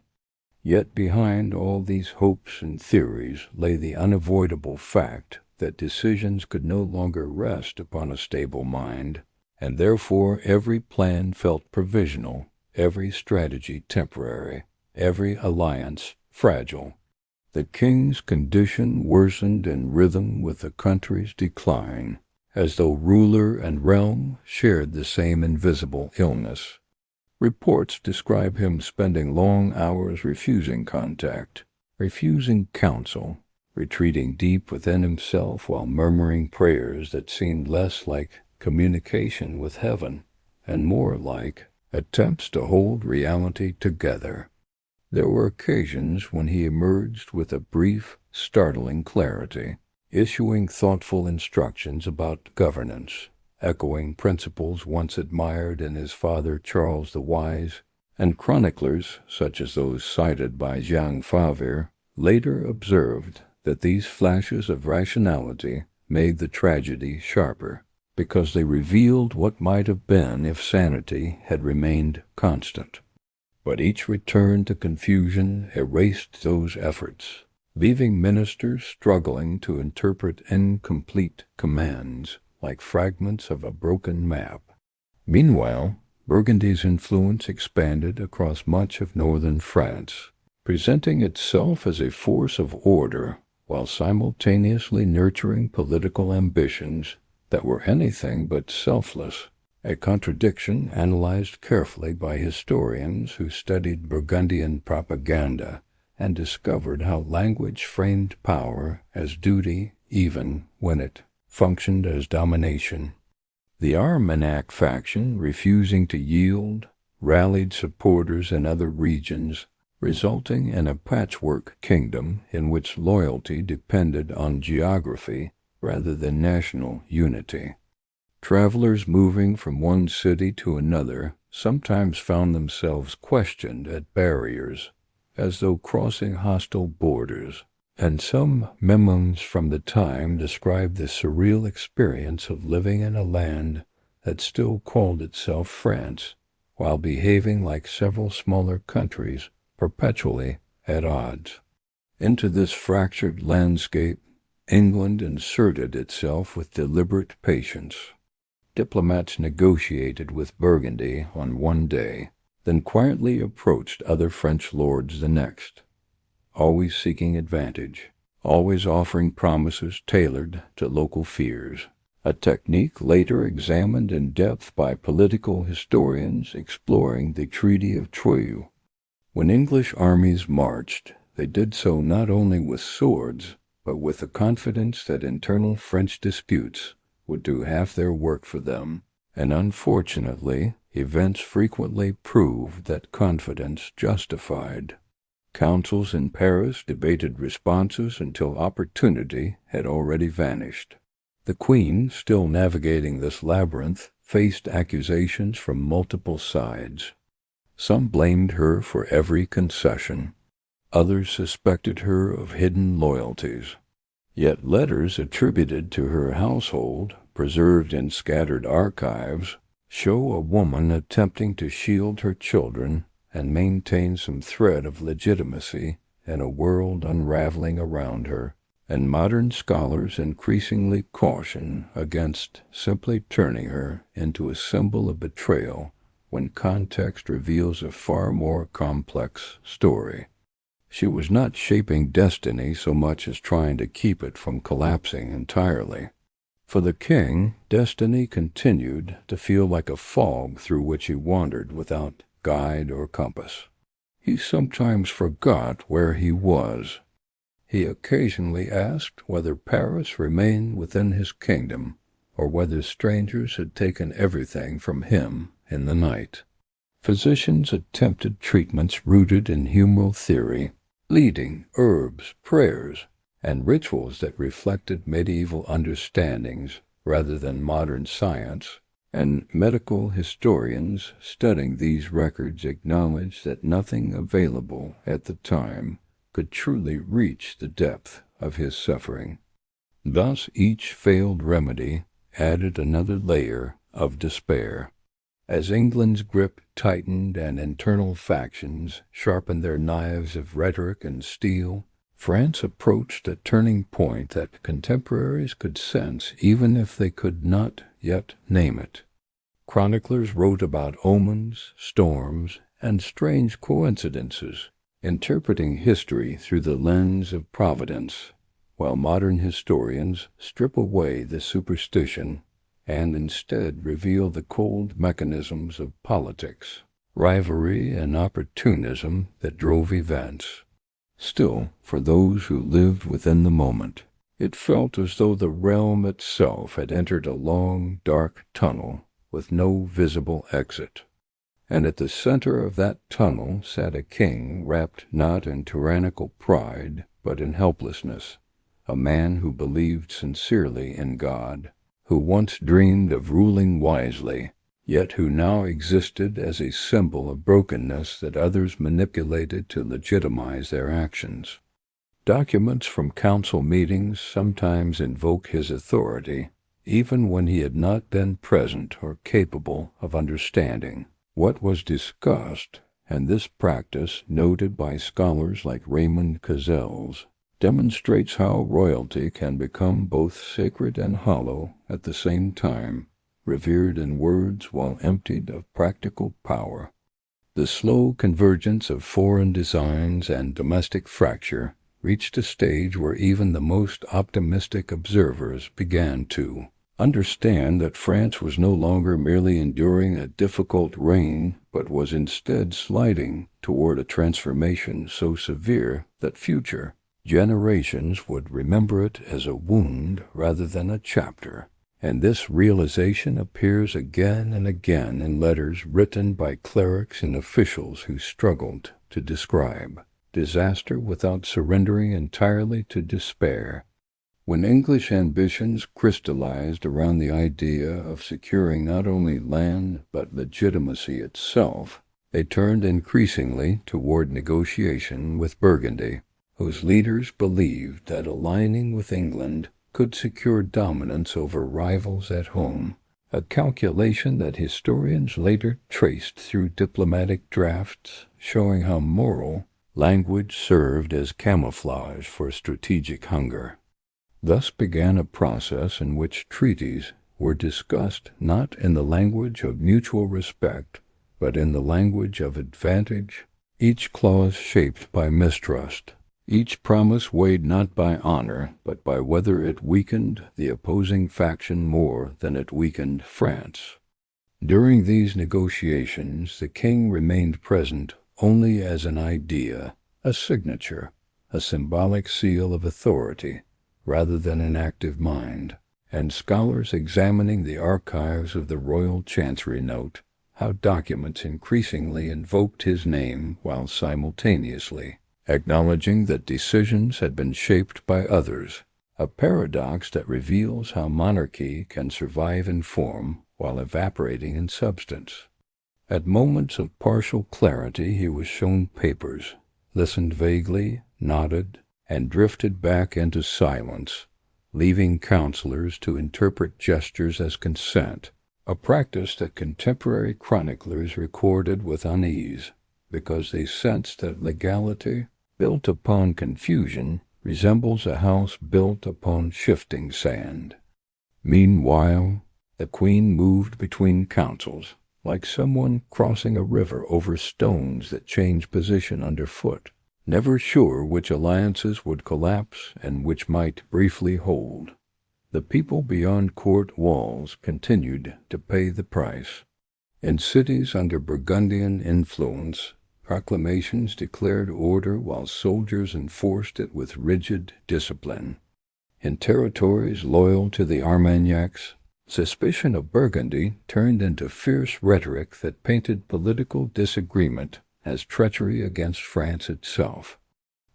A: Yet behind all these hopes and theories lay the unavoidable fact that decisions could no longer rest upon a stable mind, and therefore every plan felt provisional, every strategy temporary, every alliance fragile. The king's condition worsened in rhythm with the country's decline, as though ruler and realm shared the same invisible illness. Reports describe him spending long hours refusing contact, refusing counsel, retreating deep within himself while murmuring prayers that seemed less like communication with heaven and more like attempts to hold reality together. There were occasions when he emerged with a brief, startling clarity, issuing thoughtful instructions about governance, echoing principles once admired in his father Charles the Wise, and chroniclers, such as those cited by Jean Favre, later observed that these flashes of rationality made the tragedy sharper, because they revealed what might have been if sanity had remained constant. But each return to confusion erased those efforts, leaving ministers struggling to interpret incomplete commands like fragments of a broken map. Meanwhile, Burgundy's influence expanded across much of northern France, presenting itself as a force of order while simultaneously nurturing political ambitions that were anything but selfless, a contradiction analyzed carefully by historians who studied Burgundian propaganda and discovered how language framed power as duty even when it functioned as domination. The Armagnac faction, refusing to yield, rallied supporters in other regions, resulting in a patchwork kingdom in which loyalty depended on geography rather than national unity. Travelers moving from one city to another sometimes found themselves questioned at barriers, as though crossing hostile borders, and some memoirs from the time describe the surreal experience of living in a land that still called itself France, while behaving like several smaller countries perpetually at odds. Into this fractured landscape, England inserted itself with deliberate patience. Diplomats negotiated with Burgundy on one day, then quietly approached other French lords the next, always seeking advantage, always offering promises tailored to local fears, a technique later examined in depth by political historians exploring the Treaty of Troyes. When English armies marched, they did so not only with swords, but with the confidence that internal French disputes would do half their work for them, and unfortunately, events frequently proved that confidence justified. Councils in Paris debated responses until opportunity had already vanished. The Queen, still navigating this labyrinth, faced accusations from multiple sides. Some blamed her for every concession. Others suspected her of hidden loyalties. Yet letters attributed to her household, preserved in scattered archives, show a woman attempting to shield her children and maintain some thread of legitimacy in a world unraveling around her, and modern scholars increasingly caution against simply turning her into a symbol of betrayal when context reveals a far more complex story. She was not shaping destiny so much as trying to keep it from collapsing entirely. For the king, destiny continued to feel like a fog through which he wandered without guide or compass. He sometimes forgot where he was. He occasionally asked whether Paris remained within his kingdom, or whether strangers had taken everything from him in the night. Physicians attempted treatments rooted in humoral theory, leading herbs, prayers, and rituals that reflected medieval understandings rather than modern science, and medical historians studying these records acknowledge that nothing available at the time could truly reach the depth of his suffering. Thus each failed remedy added another layer of despair. As England's grip tightened and internal factions sharpened their knives of rhetoric and steel, France approached a turning point that contemporaries could sense even if they could not yet name it. Chroniclers wrote about omens, storms, and strange coincidences, interpreting history through the lens of providence, while modern historians strip away the superstition and instead reveal the cold mechanisms of politics, rivalry, and opportunism that drove events. Still, for those who lived within the moment, it felt as though the realm itself had entered a long, dark tunnel with no visible exit. And at the center of that tunnel sat a king wrapped not in tyrannical pride, but in helplessness, a man who believed sincerely in God, who once dreamed of ruling wisely, yet who now existed as a symbol of brokenness that others manipulated to legitimize their actions. Documents from council meetings sometimes invoke his authority, even when he had not been present or capable of understanding what was discussed, and this practice, noted by scholars like Raymond Cazel's, demonstrates how royalty can become both sacred and hollow at the same time, revered in words while emptied of practical power. The slow convergence of foreign designs and domestic fracture reached a stage where even the most optimistic observers began to understand that France was no longer merely enduring a difficult reign, but was instead sliding toward a transformation so severe that future generations would remember it as a wound rather than a chapter. And this realization appears again and again in letters written by clerics and officials who struggled to describe disaster without surrendering entirely to despair. When English ambitions crystallized around the idea of securing not only land but legitimacy itself, they turned increasingly toward negotiation with Burgundy, whose leaders believed that aligning with England could secure dominance over rivals at home, a calculation that historians later traced through diplomatic drafts showing how moral language served as camouflage for strategic hunger. Thus began a process in which treaties were discussed not in the language of mutual respect, but in the language of advantage, each clause shaped by mistrust, each promise weighed not by honor, but by whether it weakened the opposing faction more than it weakened France. During these negotiations, the king remained present only as an idea, a signature, a symbolic seal of authority, rather than an active mind, and scholars examining the archives of the Royal Chancery note how documents increasingly invoked his name while simultaneously acknowledging that decisions had been shaped by others, a paradox that reveals how monarchy can survive in form while evaporating in substance. At moments of partial clarity he was shown papers, listened vaguely, nodded, and drifted back into silence, leaving counselors to interpret gestures as consent, a practice that contemporary chroniclers recorded with unease, because they sensed that legality, built upon confusion, resembles a house built upon shifting sand. Meanwhile, the queen moved between councils, like someone crossing a river over stones that change position underfoot, never sure which alliances would collapse and which might briefly hold. The people beyond court walls continued to pay the price. In cities under Burgundian influence, proclamations declared order while soldiers enforced it with rigid discipline. In territories loyal to the Armagnacs, suspicion of Burgundy turned into fierce rhetoric that painted political disagreement as treachery against France itself.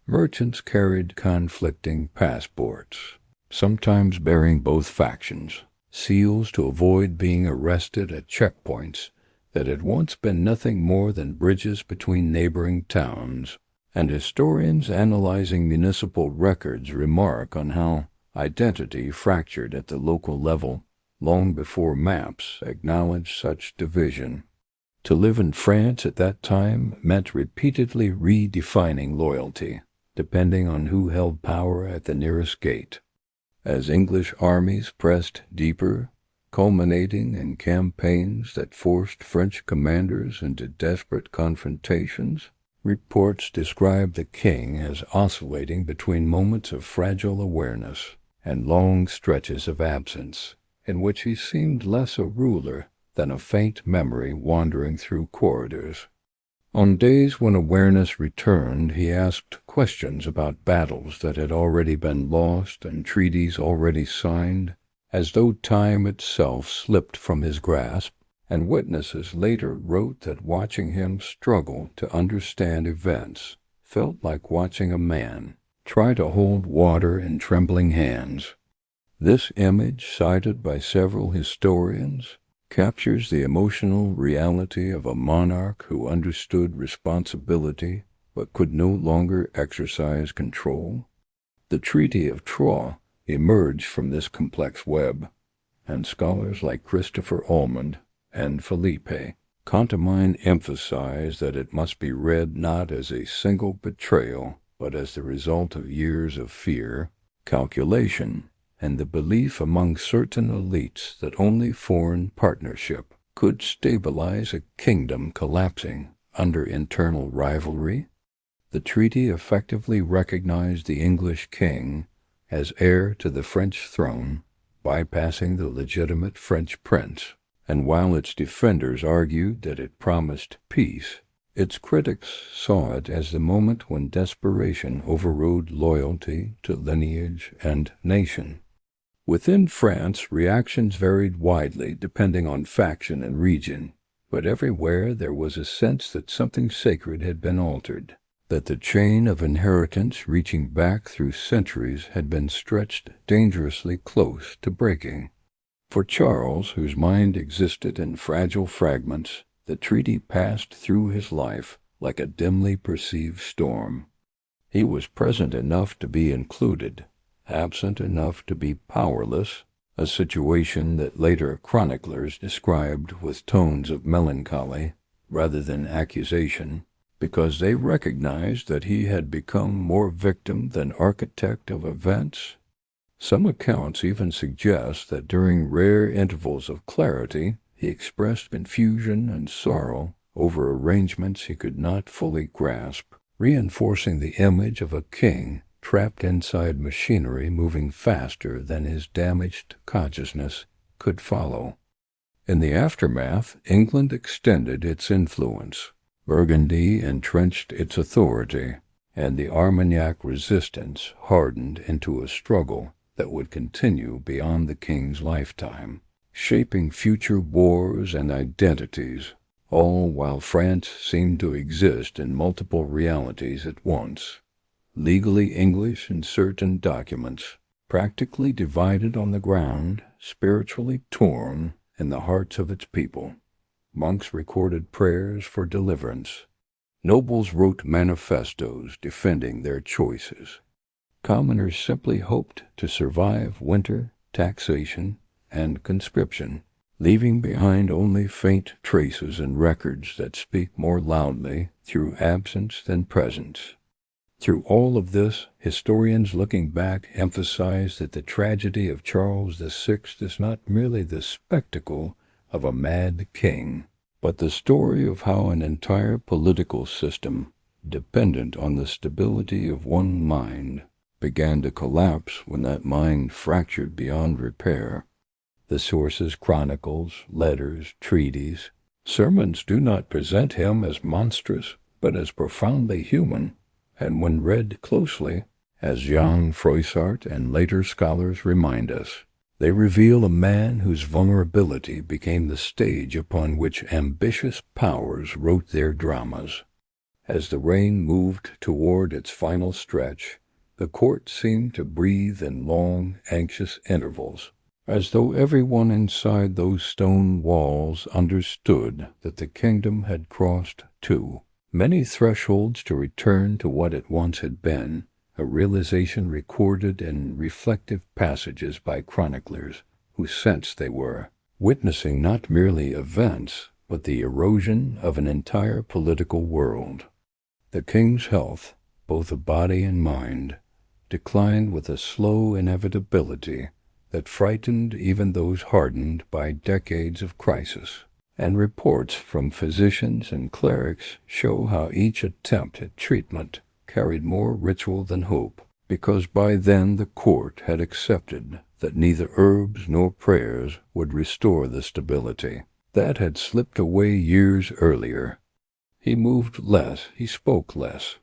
A: Merchants carried conflicting passports, sometimes bearing both factions, seals to avoid being arrested at checkpoints that had once been nothing more than bridges between neighboring towns, and historians analyzing municipal records remark on how identity fractured at the local level long before maps acknowledged such division. To live in France at that time meant repeatedly redefining loyalty, depending on who held power at the nearest gate. As English armies pressed deeper, culminating in campaigns that forced French commanders into desperate confrontations, reports describe the king as oscillating between moments of fragile awareness and long stretches of absence, in which he seemed less a ruler than a faint memory wandering through corridors. On days when awareness returned, he asked questions about battles that had already been lost and treaties already signed, as though time itself slipped from his grasp, and witnesses later wrote that watching him struggle to understand events felt like watching a man try to hold water in trembling hands. This image, cited by several historians, captures the emotional reality of a monarch who understood responsibility but could no longer exercise control. The Treaty of Troyes emerged from this complex web, and scholars like Christopher Almond and Philippe Contamine emphasize that it must be read not as a single betrayal, but as the result of years of fear, calculation, and the belief among certain elites that only foreign partnership could stabilize a kingdom collapsing under internal rivalry. The treaty effectively recognized the English king as heir to the French throne, bypassing the legitimate French prince, and while its defenders argued that it promised peace, its critics saw it as the moment when desperation overrode loyalty to lineage and nation. Within France, reactions varied widely depending on faction and region, but everywhere there was a sense that something sacred had been altered, that the chain of inheritance reaching back through centuries had been stretched dangerously close to breaking. For Charles, whose mind existed in fragile fragments, the treaty passed through his life like a dimly perceived storm. He was present enough to be included, absent enough to be powerless, a situation that later chroniclers described with tones of melancholy rather than accusation, because they recognized that he had become more victim than architect of events. Some accounts even suggest that during rare intervals of clarity, he expressed confusion and sorrow over arrangements he could not fully grasp, reinforcing the image of a king trapped inside machinery moving faster than his damaged consciousness could follow. In the aftermath, England extended its influence. Burgundy entrenched its authority, and the Armagnac resistance hardened into a struggle that would continue beyond the king's lifetime, shaping future wars and identities, all while France seemed to exist in multiple realities at once. Legally English in certain documents, practically divided on the ground, spiritually torn in the hearts of its people. Monks recorded prayers for deliverance. Nobles wrote manifestos defending their choices. Commoners simply hoped to survive winter, taxation, and conscription, leaving behind only faint traces and records that speak more loudly through absence than presence. Through all of this, historians looking back emphasize that the tragedy of Charles VI is not merely the spectacle of a mad king, but the story of how an entire political system, dependent on the stability of one mind, began to collapse when that mind fractured beyond repair. The sources, chronicles, letters, treaties, sermons do not present him as monstrous, but as profoundly human, and when read closely, as Jean Froissart and later scholars remind us, they reveal a man whose vulnerability became the stage upon which ambitious powers wrote their dramas. As the reign moved toward its final stretch, the court seemed to breathe in long, anxious intervals, as though everyone inside those stone walls understood that the kingdom had crossed too many thresholds to return to what it once had been, a realization recorded in reflective passages by chroniclers who sensed they were witnessing not merely events, but the erosion of an entire political world. The king's health, both of body and mind, declined with a slow inevitability that frightened even those hardened by decades of crisis, and reports from physicians and clerics show how each attempt at treatment carried more ritual than hope, because by then the court had accepted that neither herbs nor prayers would restore the stability that had slipped away years earlier. He moved less, he spoke less,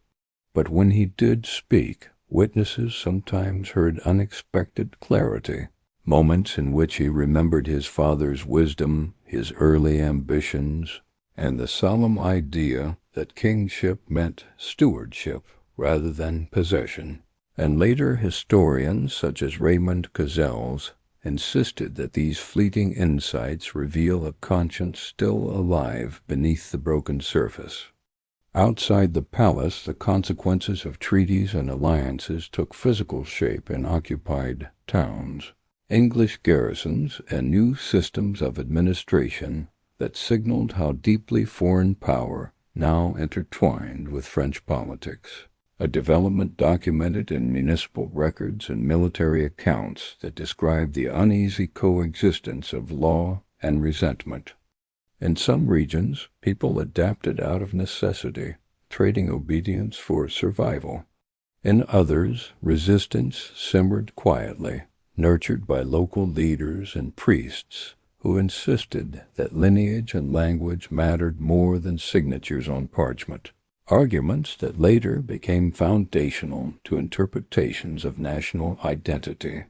A: but when he did speak, witnesses sometimes heard unexpected clarity, moments in which he remembered his father's wisdom, his early ambitions, and the solemn idea that kingship meant stewardship rather than possession. And later historians, such as Raymond Cazel's, insisted that these fleeting insights reveal a conscience still alive beneath the broken surface. Outside the palace, the consequences of treaties and alliances took physical shape in occupied towns, English garrisons, and new systems of administration that signaled how deeply foreign power now intertwined with French politics, a development documented in municipal records and military accounts that describe the uneasy coexistence of law and resentment. In some regions, people adapted out of necessity, trading obedience for survival. In others, resistance simmered quietly, nurtured by local leaders and priests who insisted that lineage and language mattered more than signatures on parchment, arguments that later became foundational to interpretations of national identity.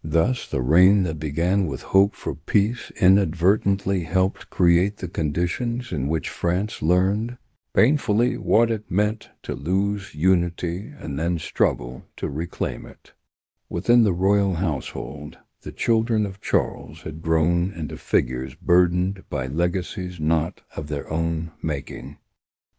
A: Thus, the reign that began with hope for peace inadvertently helped create the conditions in which France learned, painfully, what it meant to lose unity and then struggle to reclaim it. Within the royal household, the children of Charles had grown into figures burdened by legacies not of their own making.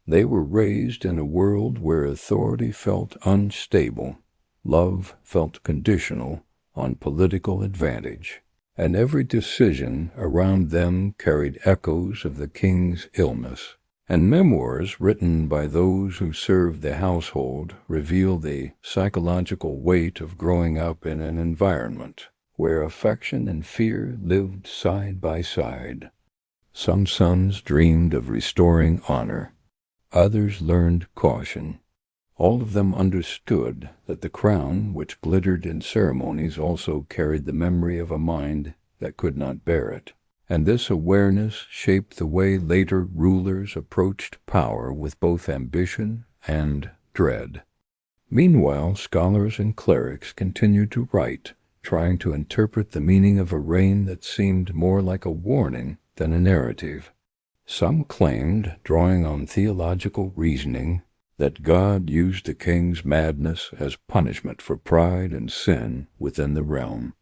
A: They were raised in a world where authority felt unstable, love felt conditional on political advantage, and every decision around them carried echoes of the king's illness. And memoirs written by those who served the household reveal the psychological weight of growing up in an environment where affection and fear lived side by side. Some sons dreamed of restoring honor. Others learned caution. All of them understood that the crown, which glittered in ceremonies, also carried the memory of a mind that could not bear it. And this awareness shaped the way later rulers approached power with both ambition and dread. Meanwhile, scholars and clerics continued to write, trying to interpret the meaning of a reign that seemed more like a warning than a narrative. Some claimed, drawing on theological reasoning, that God used the king's madness as punishment for pride and sin within the realm.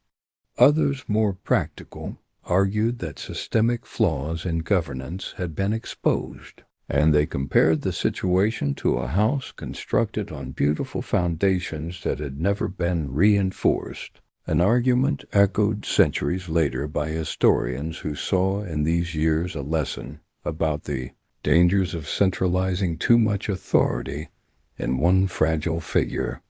A: Others, more practical, argued that systemic flaws in governance had been exposed, and they compared the situation to a house constructed on beautiful foundations that had never been reinforced, an argument echoed centuries later by historians who saw in these years a lesson about the dangers of centralizing too much authority in one fragile figure.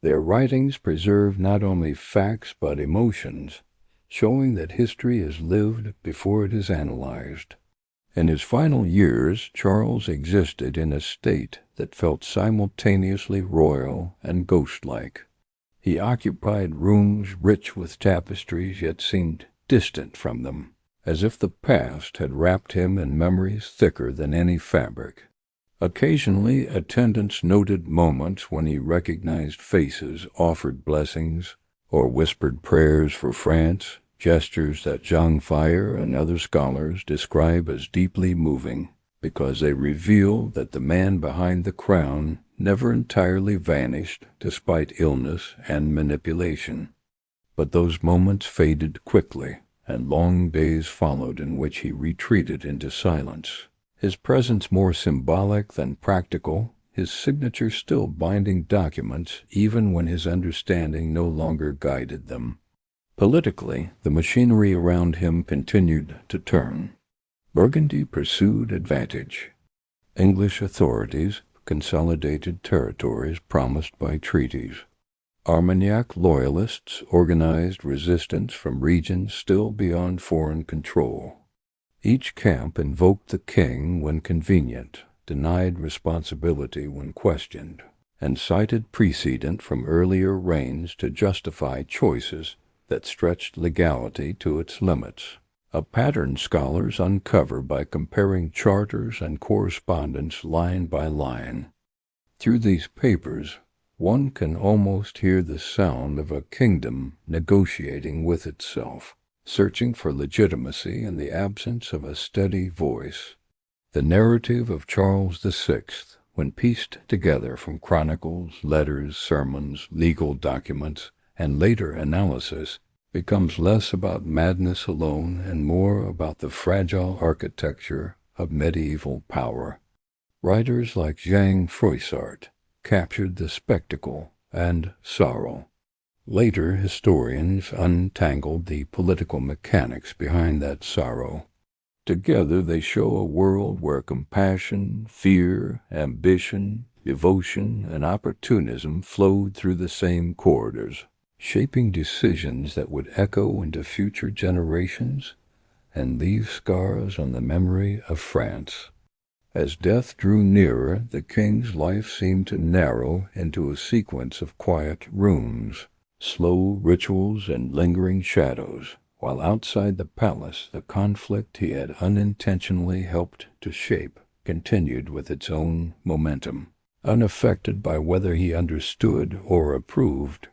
A: Their writings preserve not only facts but emotions, showing that history is lived before it is analyzed. In his final years, Charles existed in a state that felt simultaneously royal and ghost-like. He occupied rooms rich with tapestries, yet seemed distant from them, as if the past had wrapped him in memories thicker than any fabric. Occasionally, attendants noted moments when he recognized faces, offered blessings, or whispered prayers for France, gestures that Jean Fire and other scholars describe as deeply moving, because they reveal that the man behind the crown never entirely vanished despite illness and manipulation. But those moments faded quickly, and long days followed in which he retreated into silence, his presence more symbolic than practical, his signature still binding documents even when his understanding no longer guided them. Politically, the machinery around him continued to turn. Burgundy pursued advantage. English authorities consolidated territories promised by treaties. Armagnac loyalists organized resistance from regions still beyond foreign control. Each camp invoked the king when convenient, denied responsibility when questioned, and cited precedent from earlier reigns to justify choices that stretched legality to its limits. A pattern scholars uncover by comparing charters and correspondence line by line. Through these papers, one can almost hear the sound of a kingdom negotiating with itself, searching for legitimacy in the absence of a steady voice. The narrative of Charles VI, when pieced together from chronicles, letters, sermons, legal documents, and later analysis, becomes less about madness alone and more about the fragile architecture of medieval power. Writers like Jean Froissart captured the spectacle and sorrow. Later historians untangled the political mechanics behind that sorrow. Together they show a world where compassion, fear, ambition, devotion, and opportunism flowed through the same corridors, shaping decisions that would echo into future generations and leave scars on the memory of France. As death drew nearer, the king's life seemed to narrow into a sequence of quiet rooms, slow rituals and lingering shadows, while outside the palace the conflict he had unintentionally helped to shape continued with its own momentum, unaffected by whether he understood or approved.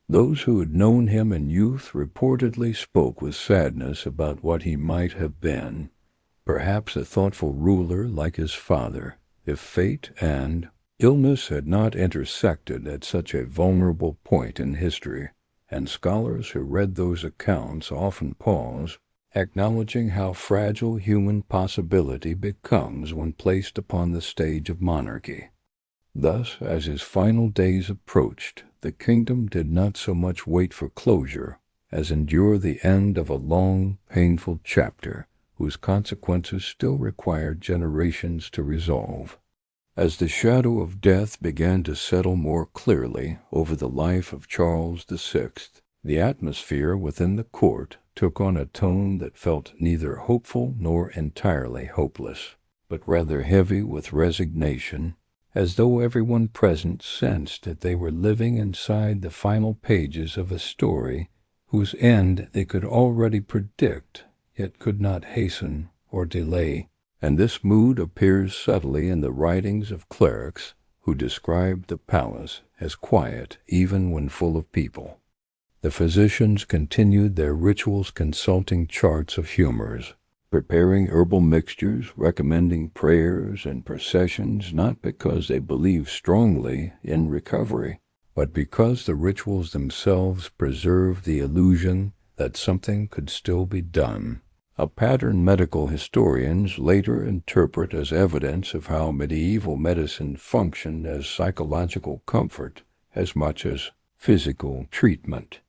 A: Those who had known him in youth reportedly spoke with sadness about what he might have been, perhaps a thoughtful ruler like his father, if fate and illness had not intersected at such a vulnerable point in history, and scholars who read those accounts often pause, acknowledging how fragile human possibility becomes when placed upon the stage of monarchy. Thus, as his final days approached, the kingdom did not so much wait for closure as endure the end of a long, painful chapter whose consequences still required generations to resolve. As the shadow of death began to settle more clearly over the life of Charles VI, the atmosphere within the court took on a tone that felt neither hopeful nor entirely hopeless, but rather heavy with resignation, as though everyone present sensed that they were living inside the final pages of a story whose end they could already predict, yet could not hasten or delay. And this mood appears subtly in the writings of clerics who described the palace as quiet even when full of people. The physicians continued their rituals, consulting charts of humors, preparing herbal mixtures, recommending prayers and processions, not because they believed strongly in recovery, but because the rituals themselves preserved the illusion that something could still be done. A pattern medical historians later interpret as evidence of how medieval medicine functioned as psychological comfort as much as physical treatment.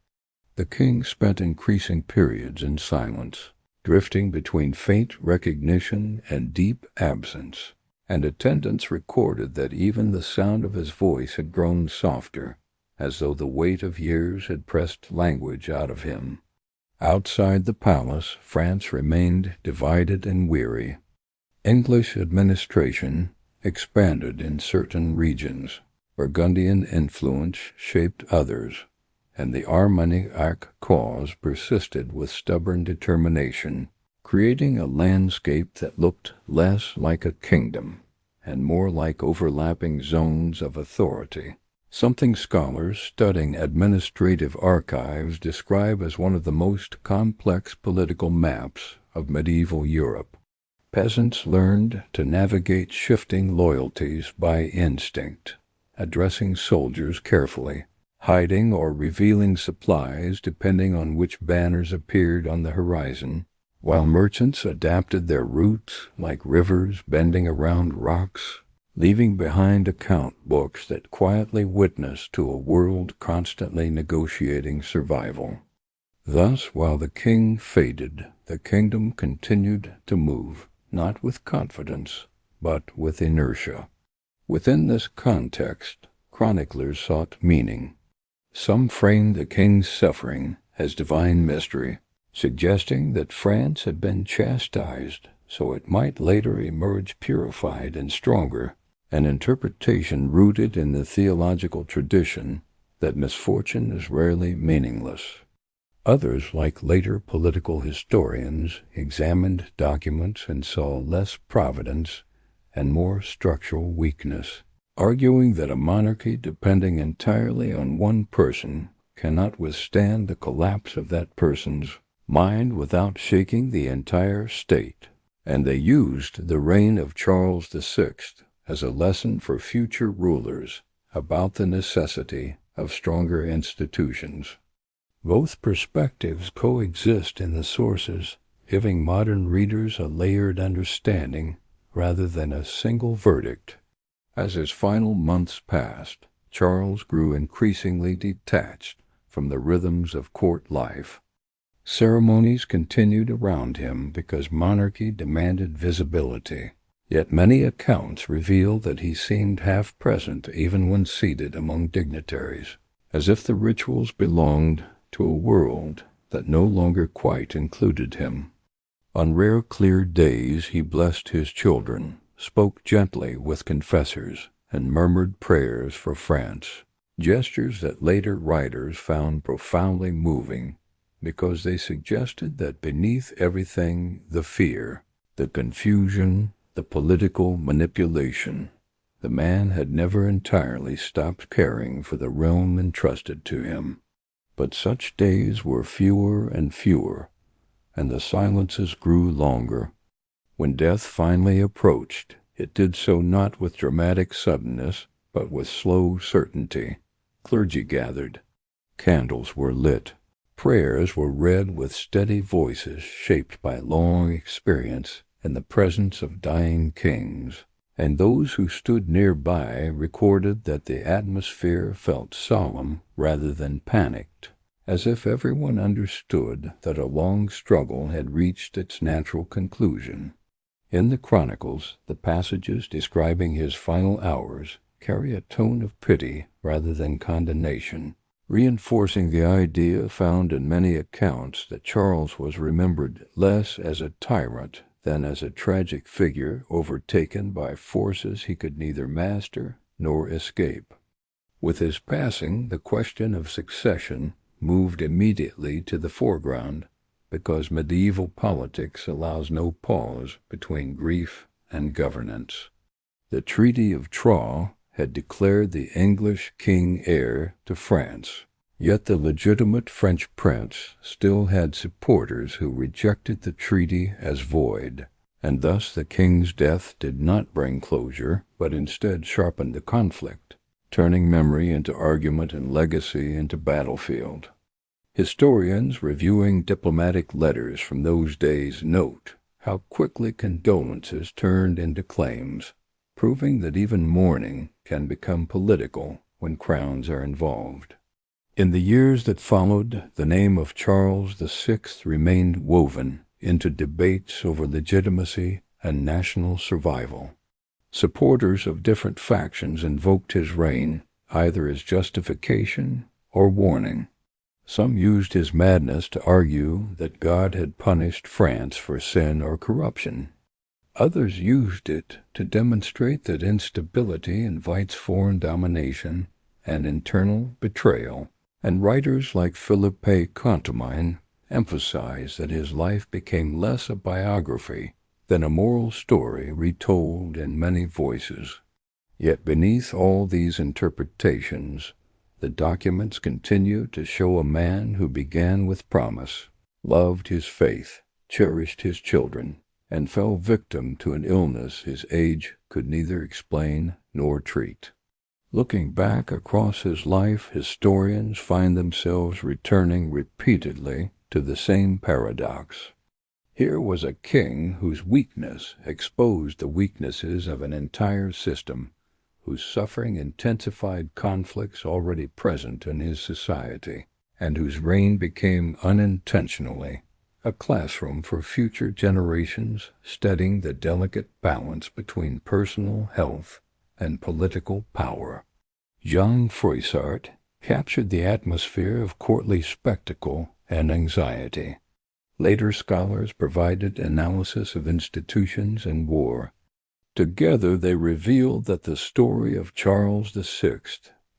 A: The king spent increasing periods in silence, drifting between faint recognition and deep absence, and attendants recorded that even the sound of his voice had grown softer, as though the weight of years had pressed language out of him. Outside the palace, France remained divided and weary. English administration expanded in certain regions, Burgundian influence shaped others, and the Armagnac cause persisted with stubborn determination, creating a landscape that looked less like a kingdom and more like overlapping zones of authority, something scholars studying administrative archives describe as one of the most complex political maps of medieval Europe. Peasants learned to navigate shifting loyalties by instinct, addressing soldiers carefully, hiding or revealing supplies depending on which banners appeared on the horizon, while merchants adapted their routes like rivers bending around rocks, leaving behind account books that quietly witnessed to a world constantly negotiating survival. Thus, while the king faded, the kingdom continued to move, not with confidence, but with inertia. Within this context, chroniclers sought meaning. Some framed the king's suffering as divine mystery, suggesting that France had been chastised so it might later emerge purified and stronger, an interpretation rooted in the theological tradition that misfortune is rarely meaningless. Others, like later political historians, examined documents and saw less providence and more structural weakness, arguing that a monarchy depending entirely on one person cannot withstand the collapse of that person's mind without shaking the entire state. And they used the reign of Charles VI as a lesson for future rulers about the necessity of stronger institutions. Both perspectives coexist in the sources, giving modern readers a layered understanding rather than a single verdict. As his final months passed, Charles grew increasingly detached from the rhythms of court life. Ceremonies continued around him because monarchy demanded visibility, yet many accounts reveal that he seemed half present even when seated among dignitaries, as if the rituals belonged to a world that no longer quite included him. On rare clear days he blessed his children, spoke gently with confessors, and murmured prayers for France, gestures that later writers found profoundly moving because they suggested that beneath everything, the fear, the confusion, the political manipulation, the man had never entirely stopped caring for the realm entrusted to him. But such days were fewer and fewer, and the silences grew longer. When death finally approached, it did so not with dramatic suddenness, but with slow certainty. Clergy gathered. Candles were lit. Prayers were read with steady voices shaped by long experience in the presence of dying kings, and those who stood nearby recorded that the atmosphere felt solemn rather than panicked, as if everyone understood that a long struggle had reached its natural conclusion. In the Chronicles, the passages describing his final hours carry a tone of pity rather than condemnation, reinforcing the idea found in many accounts that Charles was remembered less as a tyrant than as a tragic figure overtaken by forces he could neither master nor escape. With his passing, the question of succession moved immediately to the foreground, because medieval politics allows no pause between grief and governance. The Treaty of Troyes had declared the English king heir to France, yet the legitimate French prince still had supporters who rejected the treaty as void, and thus the king's death did not bring closure, but instead sharpened the conflict, turning memory into argument and legacy into battlefield. Historians reviewing diplomatic letters from those days note how quickly condolences turned into claims, proving that even mourning can become political when crowns are involved. In the years that followed, the name of Charles VI remained woven into debates over legitimacy and national survival. Supporters of different factions invoked his reign either as justification or warning. Some used his madness to argue that God had punished France for sin or corruption. Others used it to demonstrate that instability invites foreign domination and internal betrayal, and writers like Philippe Contamine emphasize that his life became less a biography than a moral story retold in many voices. Yet beneath all these interpretations, the documents continue to show a man who began with promise, loved his faith, cherished his children, and fell victim to an illness his age could neither explain nor treat. Looking back across his life, historians find themselves returning repeatedly to the same paradox. Here was a king whose weakness exposed the weaknesses of an entire system, whose suffering intensified conflicts already present in his society, and whose reign became unintentionally a classroom for future generations, studying the delicate balance between personal health and political power. Jean Froissart captured the atmosphere of courtly spectacle and anxiety. Later scholars provided analysis of institutions and war. Together they revealed that the story of Charles VI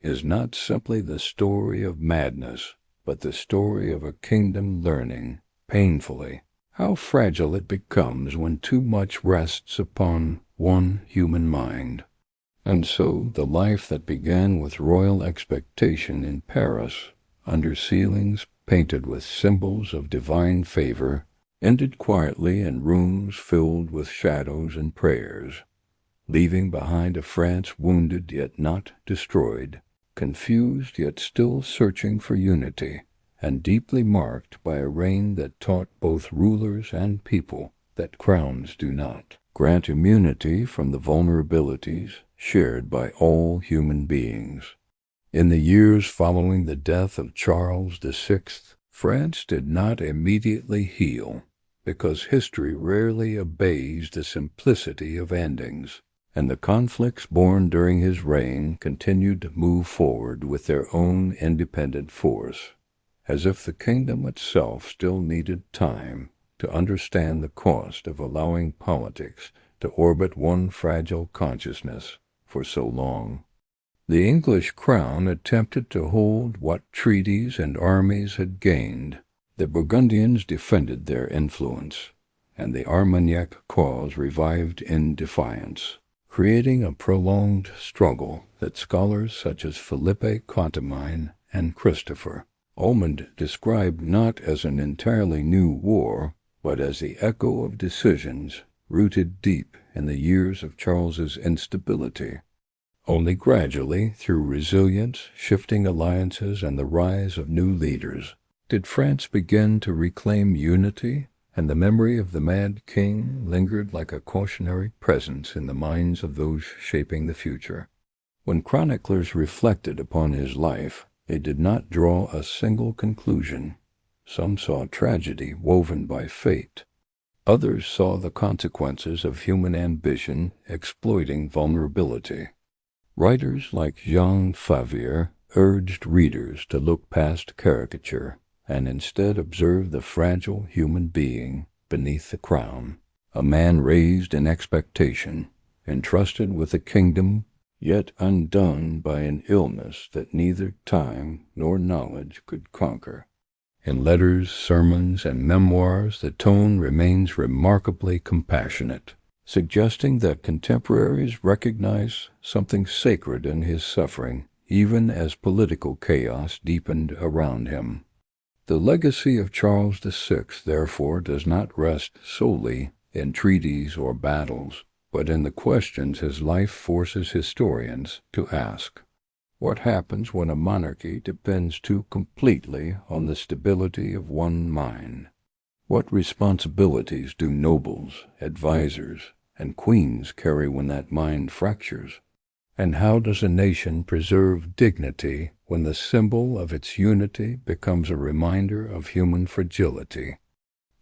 A: is not simply the story of madness, but the story of a kingdom learning, painfully, how fragile it becomes when too much rests upon one human mind. And so the life that began with royal expectation in Paris, under ceilings painted with symbols of divine favor, ended quietly in rooms filled with shadows and prayers, leaving behind a France wounded yet not destroyed, confused yet still searching for unity, and deeply marked by a reign that taught both rulers and people that crowns do not grant immunity from the vulnerabilities shared by all human beings. In the years following the death of Charles VI, France did not immediately heal, because history rarely obeys the simplicity of endings, and the conflicts born during his reign continued to move forward with their own independent force, as if the kingdom itself still needed time to understand the cost of allowing politics to orbit one fragile consciousness for so long. The English crown attempted to hold what treaties and armies had gained. The Burgundians defended their influence, and the Armagnac cause revived in defiance, creating a prolonged struggle that scholars such as Philippe Contamine and Christopher Almond described not as an entirely new war, but as the echo of decisions rooted deep in the years of Charles's instability. Only gradually, through resilience, shifting alliances, and the rise of new leaders, did France begin to reclaim unity, and the memory of the mad king lingered like a cautionary presence in the minds of those shaping the future. When chroniclers reflected upon his life, they did not draw a single conclusion. Some saw tragedy woven by fate. Others saw the consequences of human ambition exploiting vulnerability. Writers like Jean Favier urged readers to look past caricature and instead observe the fragile human being beneath the crown, a man raised in expectation, entrusted with a kingdom, yet undone by an illness that neither time nor knowledge could conquer. In letters, sermons, and memoirs, the tone remains remarkably compassionate, suggesting that contemporaries recognize something sacred in his suffering, even as political chaos deepened around him. The legacy of Charles VI, therefore, does not rest solely in treaties or battles, but in the questions his life forces historians to ask. What happens when a monarchy depends too completely on the stability of one mind? What responsibilities do nobles, advisers, and queens carry when that mind fractures? And how does a nation preserve dignity when the symbol of its unity becomes a reminder of human fragility?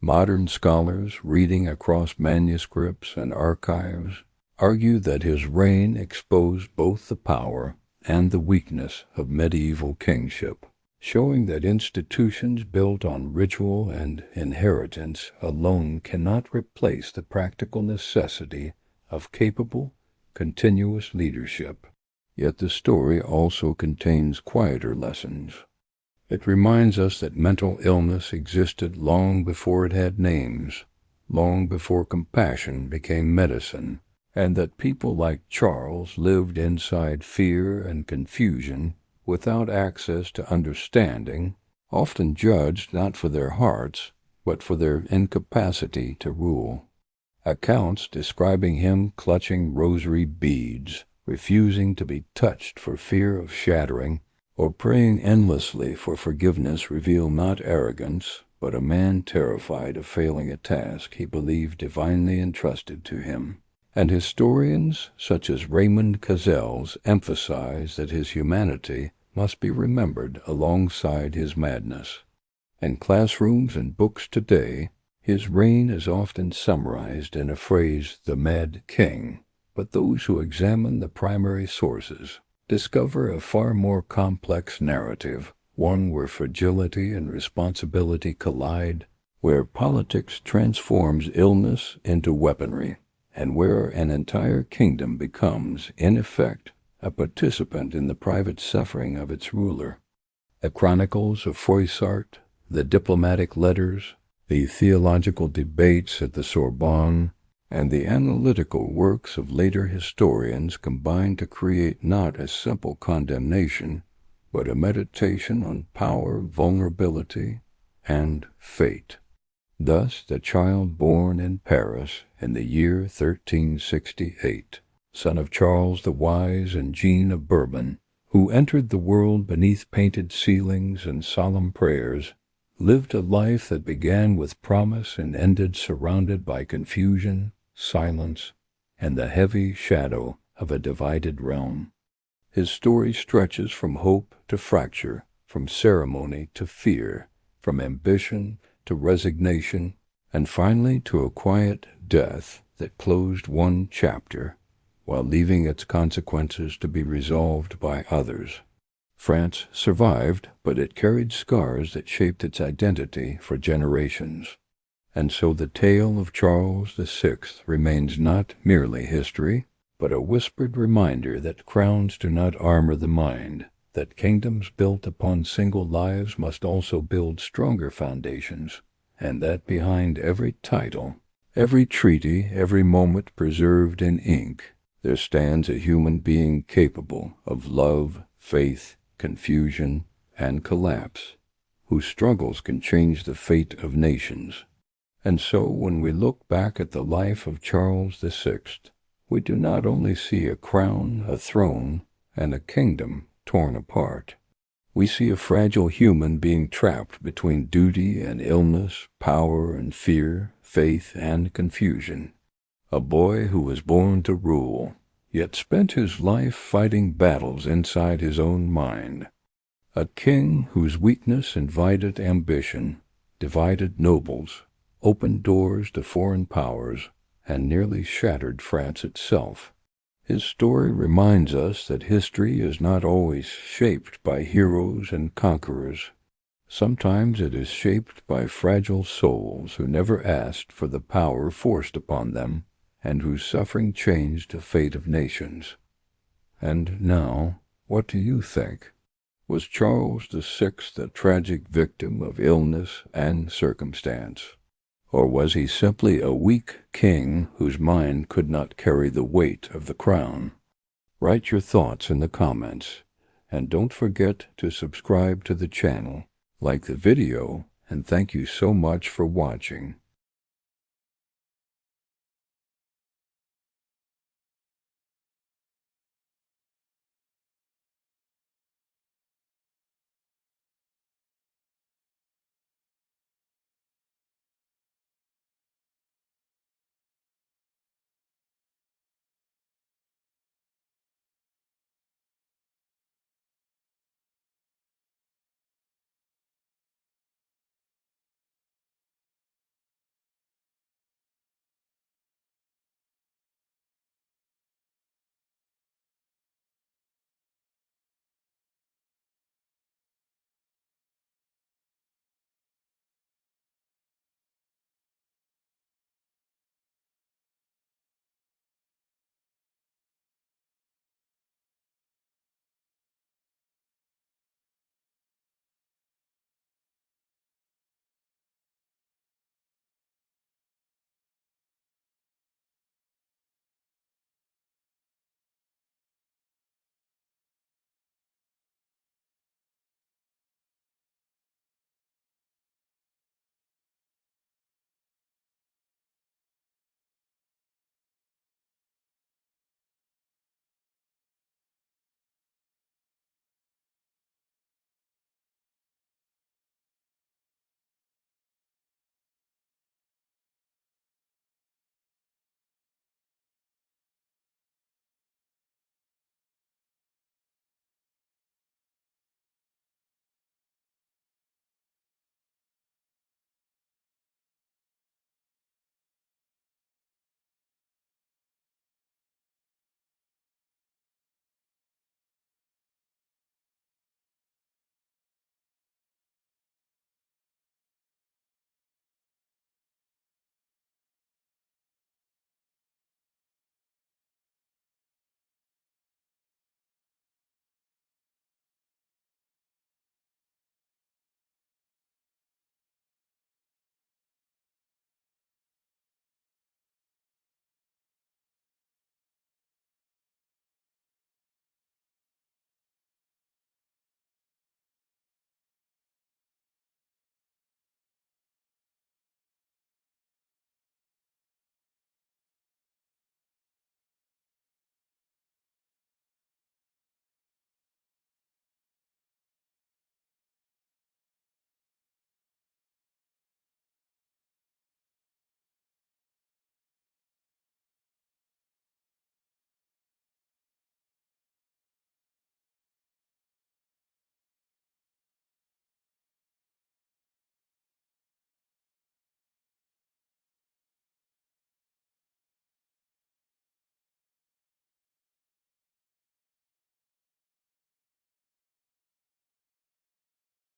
A: Modern scholars, reading across manuscripts and archives, argue that his reign exposed both the power and the weakness of medieval kingship, showing that institutions built on ritual and inheritance alone cannot replace the practical necessity of capable, continuous leadership. Yet the story also contains quieter lessons. It reminds us that mental illness existed long before it had names, long before compassion became medicine, and that people like Charles lived inside fear and confusion without access to understanding, often judged not for their hearts, but for their incapacity to rule. Accounts describing him clutching rosary beads, refusing to be touched for fear of shattering, or praying endlessly for forgiveness reveal not arrogance, but a man terrified of failing a task he believed divinely entrusted to him. And historians such as Raymond Cassels emphasize that his humanity must be remembered alongside his madness. In classrooms and books today, his reign is often summarized in a phrase, the Mad King, but those who examine the primary sources discover a far more complex narrative, one where fragility and responsibility collide, where politics transforms illness into weaponry, and where an entire kingdom becomes, in effect, a participant in the private suffering of its ruler. The chronicles of Froissart, the diplomatic letters, the theological debates at the Sorbonne, and the analytical works of later historians combine to create not a simple condemnation, but a meditation on power, vulnerability, and fate. Thus, the child born in Paris in the year 1368, son of Charles the Wise and Jean of Bourbon, who entered the world beneath painted ceilings and solemn prayers, lived a life that began with promise and ended surrounded by confusion, silence, and the heavy shadow of a divided realm. His story stretches from hope to fracture, from ceremony to fear, from ambition to resignation, and finally to a quiet death that closed one chapter, while leaving its consequences to be resolved by others. France survived, but it carried scars that shaped its identity for generations. And so the tale of Charles VI remains not merely history, but a whispered reminder that crowns do not armor the mind, that kingdoms built upon single lives must also build stronger foundations, and that behind every title, every treaty, every moment preserved in ink, there stands a human being capable of love, faith, confusion, and collapse, whose struggles can change the fate of nations. And so when we look back at the life of Charles VI, we do not only see a crown, a throne, and a kingdom torn apart. We see a fragile human being trapped between duty and illness, power and fear, faith and confusion. A boy who was born to rule, yet spent his life fighting battles inside his own mind. A king whose weakness invited ambition, divided nobles, opened doors to foreign powers, and nearly shattered France itself. His story reminds us that history is not always shaped by heroes and conquerors. Sometimes it is shaped by fragile souls who never asked for the power forced upon them, and whose suffering changed the fate of nations. And now, what do you think? Was Charles VI a tragic victim of illness and circumstance? Or was he simply a weak king whose mind could not carry the weight of the crown? Write your thoughts in the comments, and don't forget to subscribe to the channel, like the video, and thank you so much for watching.